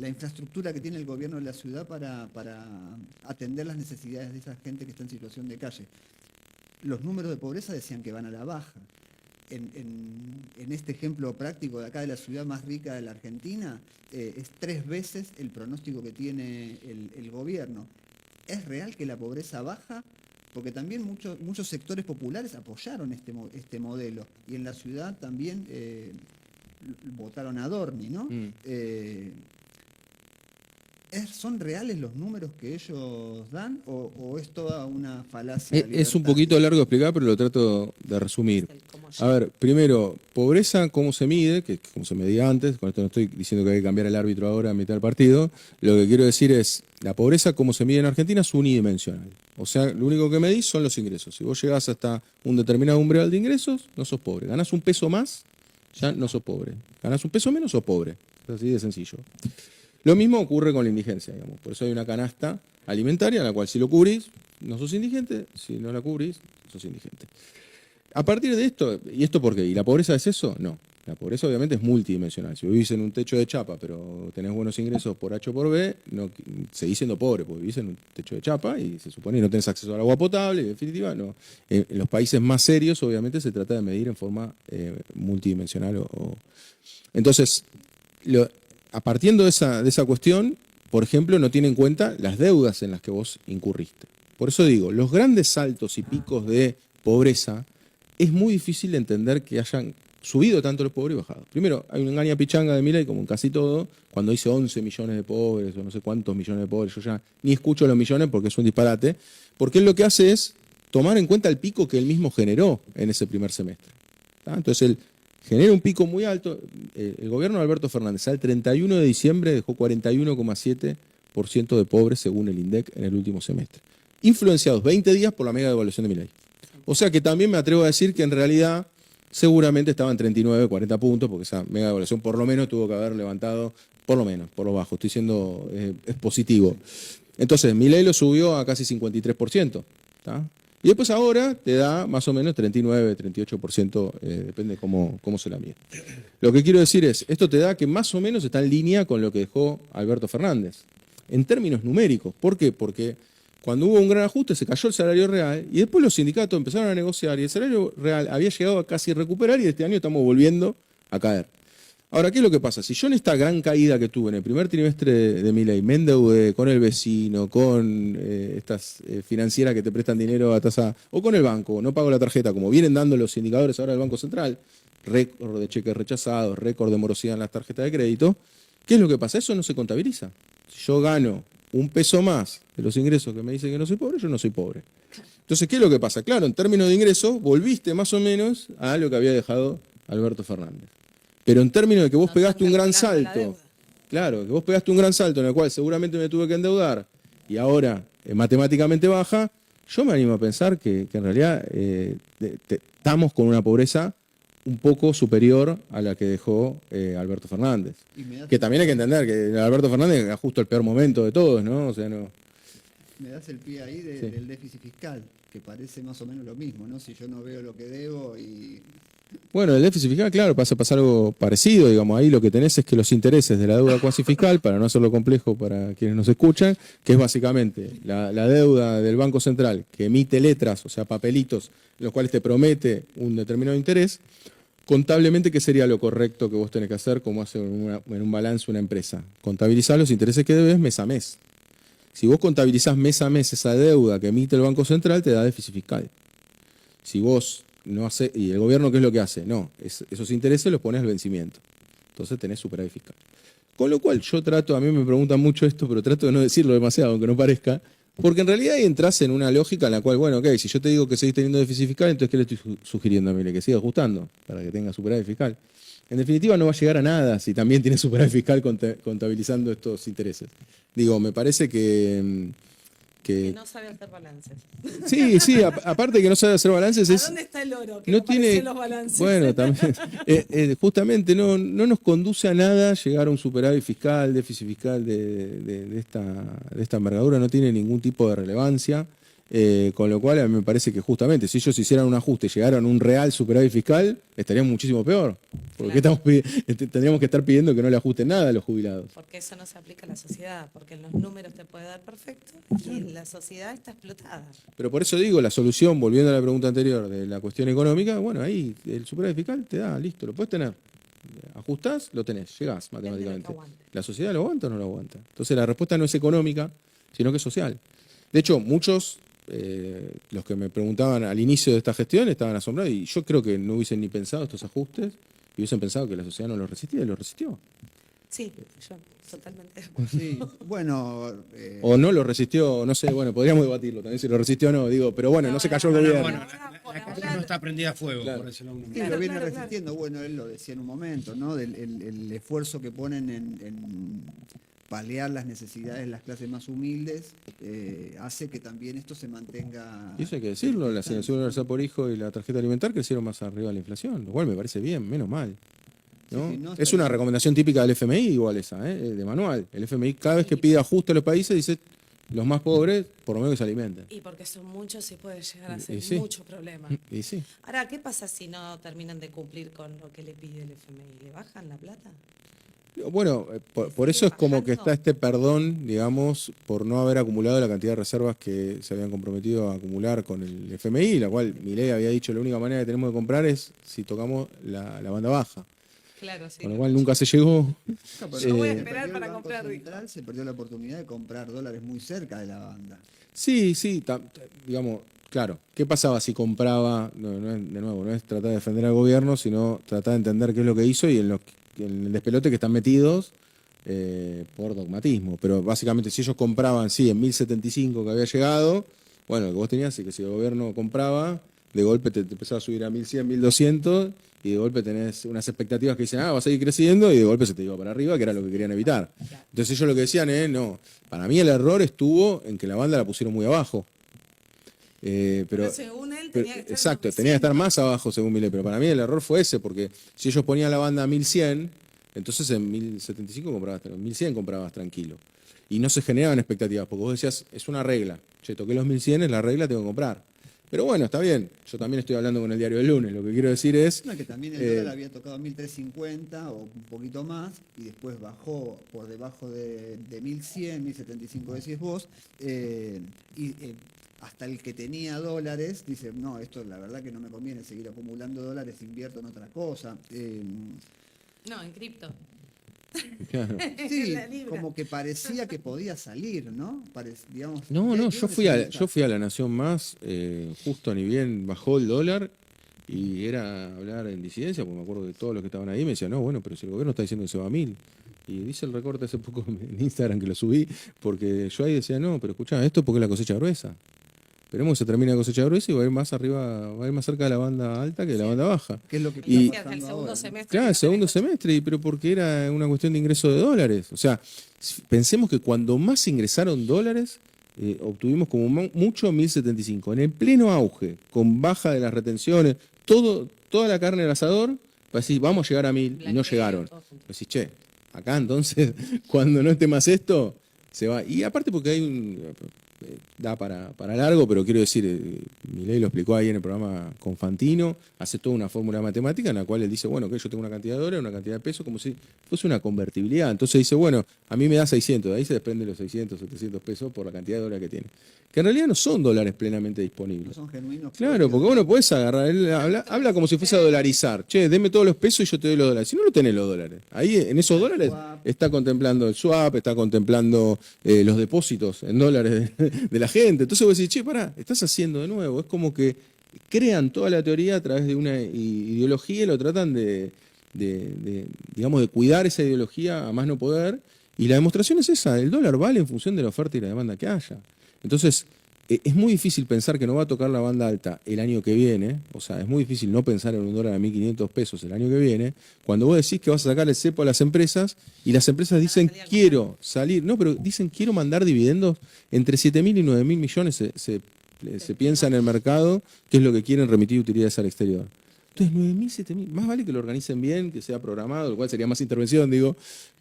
la infraestructura que tiene el gobierno de la ciudad para atender las necesidades de esa gente que está en situación de calle. Los números de pobreza decían que van a la baja. En este ejemplo práctico de acá de la ciudad más rica de la Argentina, es 3 veces el pronóstico que tiene el gobierno. ¿Es real que la pobreza baja? Porque también muchos sectores populares apoyaron este modelo y en la ciudad también votaron a Dorni, ¿no? ¿Son reales los números que ellos dan o es toda una falacia? Es un poquito largo de explicar, pero lo trato de resumir. El cómo A ver, primero, pobreza, ¿cómo se mide? Que como se medía antes, con esto no estoy diciendo que hay que cambiar el árbitro ahora a mitad del partido. Lo que quiero decir es, la pobreza, como se mide en Argentina, es unidimensional. O sea, lo único que medís son los ingresos. Si vos llegás hasta un determinado umbral de ingresos, no sos pobre. Ganás un peso más, ya no sos pobre. Ganás un peso menos, sos pobre. Es así de sencillo. Lo mismo ocurre con la indigencia, digamos. Por eso hay una canasta alimentaria, en la cual si lo cubrís, no sos indigente, si no la cubrís, sos indigente. A partir de esto, ¿y esto por qué? ¿Y la pobreza es eso? No. La pobreza obviamente es multidimensional. Si vivís en un techo de chapa, pero tenés buenos ingresos por H o por B, no, seguís siendo pobre, porque vivís en un techo de chapa y se supone que no tenés acceso al agua potable, y en definitiva, no. En los países más serios, obviamente, se trata de medir en forma multidimensional. Entonces, a partir de esa cuestión, por ejemplo, no tiene en cuenta las deudas en las que vos incurriste. Por eso digo, los grandes saltos y picos de pobreza, es muy difícil entender que hayan subido tanto los pobres y bajado. Primero, hay una engaña pichanga de Milei, como en casi todo, cuando dice 11 millones de pobres o no sé cuántos millones de pobres, yo ya ni escucho los millones porque es un disparate, porque él lo que hace es tomar en cuenta el pico que él mismo generó en ese primer semestre. ¿Tá? Entonces él genera un pico muy alto. El gobierno de Alberto Fernández al 31 de diciembre dejó 41,7% de pobres según el INDEC en el último semestre. Influenciados 20 días por la mega devaluación de Milei. O sea que también me atrevo a decir que en realidad seguramente estaban 39, 40 puntos, porque esa mega devaluación por lo menos tuvo que haber levantado, por lo menos, por lo bajo. Estoy siendo es positivo. Entonces, Milei lo subió a casi 53%. ¿Tá? Y después ahora te da más o menos 39, 38%, depende cómo se la mide. Lo que quiero decir es, esto te da que más o menos está en línea con lo que dejó Alberto Fernández, en términos numéricos. ¿Por qué? Porque cuando hubo un gran ajuste se cayó el salario real y después los sindicatos empezaron a negociar y el salario real había llegado a casi recuperar y este año estamos volviendo a caer. Ahora, ¿qué es lo que pasa? Si yo en esta gran caída que tuve en el primer trimestre de Milei me endeudé con el vecino, con estas financieras que te prestan dinero a tasa, o con el banco, no pago la tarjeta, como vienen dando los indicadores ahora del Banco Central, récord de cheques rechazados, récord de morosidad en las tarjetas de crédito, ¿qué es lo que pasa? Eso no se contabiliza. Si yo gano un peso más de los ingresos que me dicen que no soy pobre, yo no soy pobre. Entonces, ¿qué es lo que pasa? Claro, en términos de ingresos, volviste más o menos a lo que había dejado Alberto Fernández. Pero en términos de que vos No pegaste un están gran calculando la salto, deuda. claro, que vos pegaste un gran salto en el cual seguramente me tuve que endeudar y ahora matemáticamente baja, yo me animo a pensar que en realidad estamos con una pobreza un poco superior a la que dejó Alberto Fernández. Que también hay que entender que Alberto Fernández era justo el peor momento de todos, ¿no? O sea, no. Me das el pie ahí Sí. del déficit fiscal, que parece más o menos lo mismo, ¿no? Si yo no veo lo que debo y... Bueno, el déficit fiscal, claro, pasa algo parecido, digamos, ahí lo que tenés es que los intereses de la deuda cuasi fiscal, para no hacerlo complejo para quienes nos escuchan, que es básicamente la deuda del Banco Central, que emite letras, o sea, papelitos, en los cuales te promete un determinado interés, contablemente, ¿qué sería lo correcto que vos tenés que hacer, como hace en un balance una empresa? Contabilizar los intereses que debes mes a mes. Si vos contabilizás mes a mes esa deuda que emite el Banco Central, te da déficit fiscal. Si vos no hace, y el gobierno, ¿qué es lo que hace? No, esos intereses los pones al vencimiento. Entonces tenés superávit fiscal. Con lo cual yo trato, a mí me preguntan mucho esto, pero trato de no decirlo demasiado, aunque no parezca, porque en realidad ahí entras en una lógica en la cual, bueno, ok, si yo te digo que seguís teniendo déficit fiscal, entonces ¿qué le estoy sugiriendo a mí? Que siga ajustando para que tenga superávit fiscal. En definitiva no va a llegar a nada si también tiene superávit fiscal contabilizando estos intereses. Digo, me parece que Que no sabe hacer balances. sí, sí, aparte que no sabe hacer balances, ¿A dónde está el oro? Que no no aparece tiene, en los balances. bueno, también, justamente no nos conduce a nada llegar a un superávit fiscal, déficit fiscal de esta envergadura, no tiene ningún tipo de relevancia, con lo cual a mí me parece que justamente si ellos hicieran un ajuste y llegaran a un real superávit fiscal, estarían muchísimo peor, porque Claro. tendríamos que estar pidiendo que no le ajusten nada a los jubilados. Porque eso no se aplica a la sociedad, porque en los números te puede dar perfecto y la sociedad está explotada. Pero por eso digo, la solución, volviendo a la pregunta anterior de la cuestión económica, bueno, ahí el superávit fiscal te da, listo, lo puedes tener. Ajustás, lo tenés, llegás matemáticamente. aguante. ¿La sociedad lo aguanta o no lo aguanta? Entonces la respuesta no es económica, sino que es social. De hecho, muchos, los que me preguntaban al inicio de esta gestión, estaban asombrados y yo creo que no hubiesen ni pensado estos ajustes y hubiesen pensado que la sociedad no los resistía y los resistió. Sí, yo totalmente de acuerdo. Sí, bueno, O no lo resistió, no sé, bueno, podríamos debatirlo también si lo resistió o no, digo, pero bueno, no se cayó el no, gobierno. Bueno, Por la cosa ahora- no está prendida a fuego, Claro. por decirlo de alguna sí, manera. lo viene claro, resistiendo. Bueno, él lo decía en un momento, ¿no? El esfuerzo que ponen en paliar las necesidades de las clases más humildes hace que también esto se mantenga. Y eso hay que decirlo, la asignación universal por hijo y la tarjeta alimentar crecieron más arriba de la inflación, lo cual me parece bien, menos mal. ¿no? Sí, sí, no, Es está una bien. recomendación típica del FMI, igual esa, de manual. El FMI cada vez que pide ajuste a los países dice, los más pobres, por lo menos que se alimenten. Y porque son muchos y puede llegar a Y ser sí. mucho problema. Y sí. Ahora, ¿qué pasa si no terminan de cumplir con lo que le pide el FMI? ¿Le bajan la plata? Bueno, por eso es como que está este perdón, digamos, por no haber acumulado la cantidad de reservas que se habían comprometido a acumular con el FMI, la cual Milei había dicho la única manera que tenemos de comprar es si tocamos la banda baja. Claro, sí. Con lo cual nunca se llegó. Yo voy a Se esperar perdió para el Banco comprar, Central, se perdió la oportunidad de comprar dólares muy cerca de la banda. Sí, sí, digamos, claro. ¿Qué pasaba si compraba? No es, de nuevo, no es tratar de defender al gobierno, sino tratar de entender qué es lo que hizo y en el despelote que están metidos por dogmatismo. Pero básicamente, si ellos compraban, sí, en 1075 que había llegado, bueno, lo que vos tenías es que si el gobierno compraba, de golpe te empezaba a subir a 1100, 1200, y de golpe tenés unas expectativas que dicen, va a seguir creciendo, y de golpe se te iba para arriba, que era lo que querían evitar. Entonces ellos lo que decían es, no, para mí el error estuvo en que la banda la pusieron muy abajo. Pero según él pero, tenía que estar exacto, en tenía que estar más abajo según Milei, pero para mí el error fue ese, porque si ellos ponían la banda a 1100, entonces en 1075 comprabas, en 1100 comprabas tranquilo. Y no se generaban expectativas, porque vos decías, es una regla, che, toqué los 1100, es la regla, tengo que comprar. Pero bueno, está bien, yo también estoy hablando con el diario del lunes, lo que quiero decir es... No, que también el dólar había tocado 1350 o un poquito más y después bajó por debajo de 1100, 1075 decís vos, hasta el que tenía dólares dice, no, esto la verdad que no me conviene seguir acumulando dólares, invierto en otra cosa. No, en cripto. Claro. Sí, La libra. como que parecía que podía salir, ¿no? Digamos, No, ¿de yo dónde fui se a nota? La Nación Más, justo ni bien bajó el dólar, y era hablar en disidencia, porque me acuerdo que todos los que estaban ahí me decían, no, bueno, pero si el gobierno está diciendo que se va a 1000. Y dice el recorte hace poco en Instagram que lo subí, porque yo ahí decía, no, pero escuchá, esto es porque es la cosecha gruesa. Esperemos que se termine la cosecha gruesa y va a ir más arriba, va a ir más cerca de la banda alta que de la banda baja. ¿Qué es lo que Y- está Decías pasando del segundo ahora, ¿no? semestre. Claro, que el no segundo tenés semestre, pero porque era una cuestión de ingreso de dólares. O sea, pensemos que cuando más ingresaron dólares, obtuvimos como mucho 1075. En el pleno auge, con baja de las retenciones, toda la carne del asador, para decir, vamos a llegar a 1000, y no blanqueo, llegaron. todo junto. Decís, che, acá entonces, cuando no esté más esto, se va. Y aparte porque hay da para largo, pero quiero decir, Milei lo explicó ahí en el programa con Fantino, hace toda una fórmula matemática en la cual él dice, bueno, que yo tengo una cantidad de dólares, una cantidad de pesos, como si fuese una convertibilidad. Entonces dice, bueno, a mí me da 600, de ahí se desprenden los 600, 700 pesos por la cantidad de dólares que tiene. Que en realidad no son dólares plenamente No disponibles. son genuinos. Claro, porque vos no podés agarrar, él habla como si fuese a dolarizar. Che, deme todos los pesos y yo te doy los dólares. Si no, no tenés los dólares. Ahí en esos dólares swap. está contemplando el swap, está contemplando los depósitos en dólares de la gente. Entonces vos decís, che, pará, estás haciendo de nuevo. Es como que crean toda la teoría a través de una ideología y lo tratan de digamos, de cuidar esa ideología a más no poder. Y la demostración es esa, el dólar vale en función de la oferta y la demanda que haya. Entonces, es muy difícil pensar que no va a tocar la banda alta el año que viene, o sea, es muy difícil no pensar en un dólar a 1.500 pesos el año que viene, cuando vos decís que vas a sacar el cepo a las empresas y las empresas dicen quiero salir, no, pero dicen quiero mandar dividendos entre 7.000 y 9.000 millones se piensa en el mercado, que es lo que quieren remitir utilidades al exterior. Entonces, 9.000, 7.000, más vale que lo organicen bien, que sea programado, lo cual sería más intervención, digo,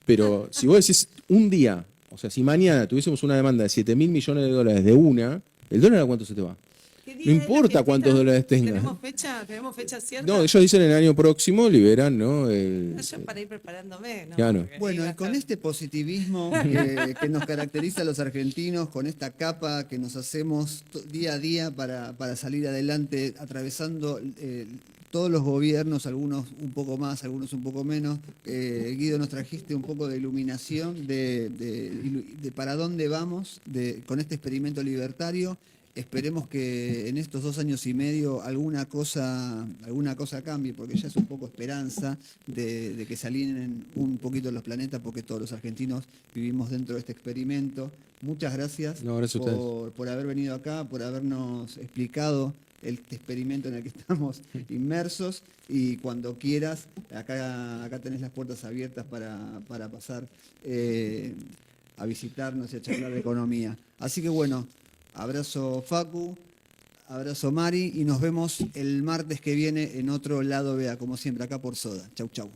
pero si vos decís un día, o sea, si mañana tuviésemos una demanda de 7.000 millones de dólares de una, ¿el dólar a cuánto se te va? ¿Qué día No es la importa fiestita? cuántos dólares tengas. ¿Tenemos fecha cierta? No, ellos dicen el año próximo liberan, ¿no? Yo para ir preparándome, ¿no? Claro. Porque Bueno, iba y a con estar- este positivismo que nos caracteriza a los argentinos, con esta capa que nos hacemos día a día para salir adelante, atravesando todos los gobiernos, algunos un poco más, algunos un poco menos. Guido, nos trajiste un poco de iluminación de para dónde vamos con este experimento libertario. Esperemos que en estos 2 años y medio alguna cosa cambie, porque ya es un poco esperanza de que se alineen un poquito los planetas, porque todos los argentinos vivimos dentro de este experimento. Muchas gracias, No, gracias a ustedes. por haber venido acá, por habernos explicado este experimento en el que estamos inmersos, y cuando quieras, acá tenés las puertas abiertas para pasar a visitarnos y a charlar de economía. Así que bueno, abrazo Facu, abrazo Mari, y nos vemos el martes que viene en otro lado, vea, como siempre, acá por Soda. Chau, chau.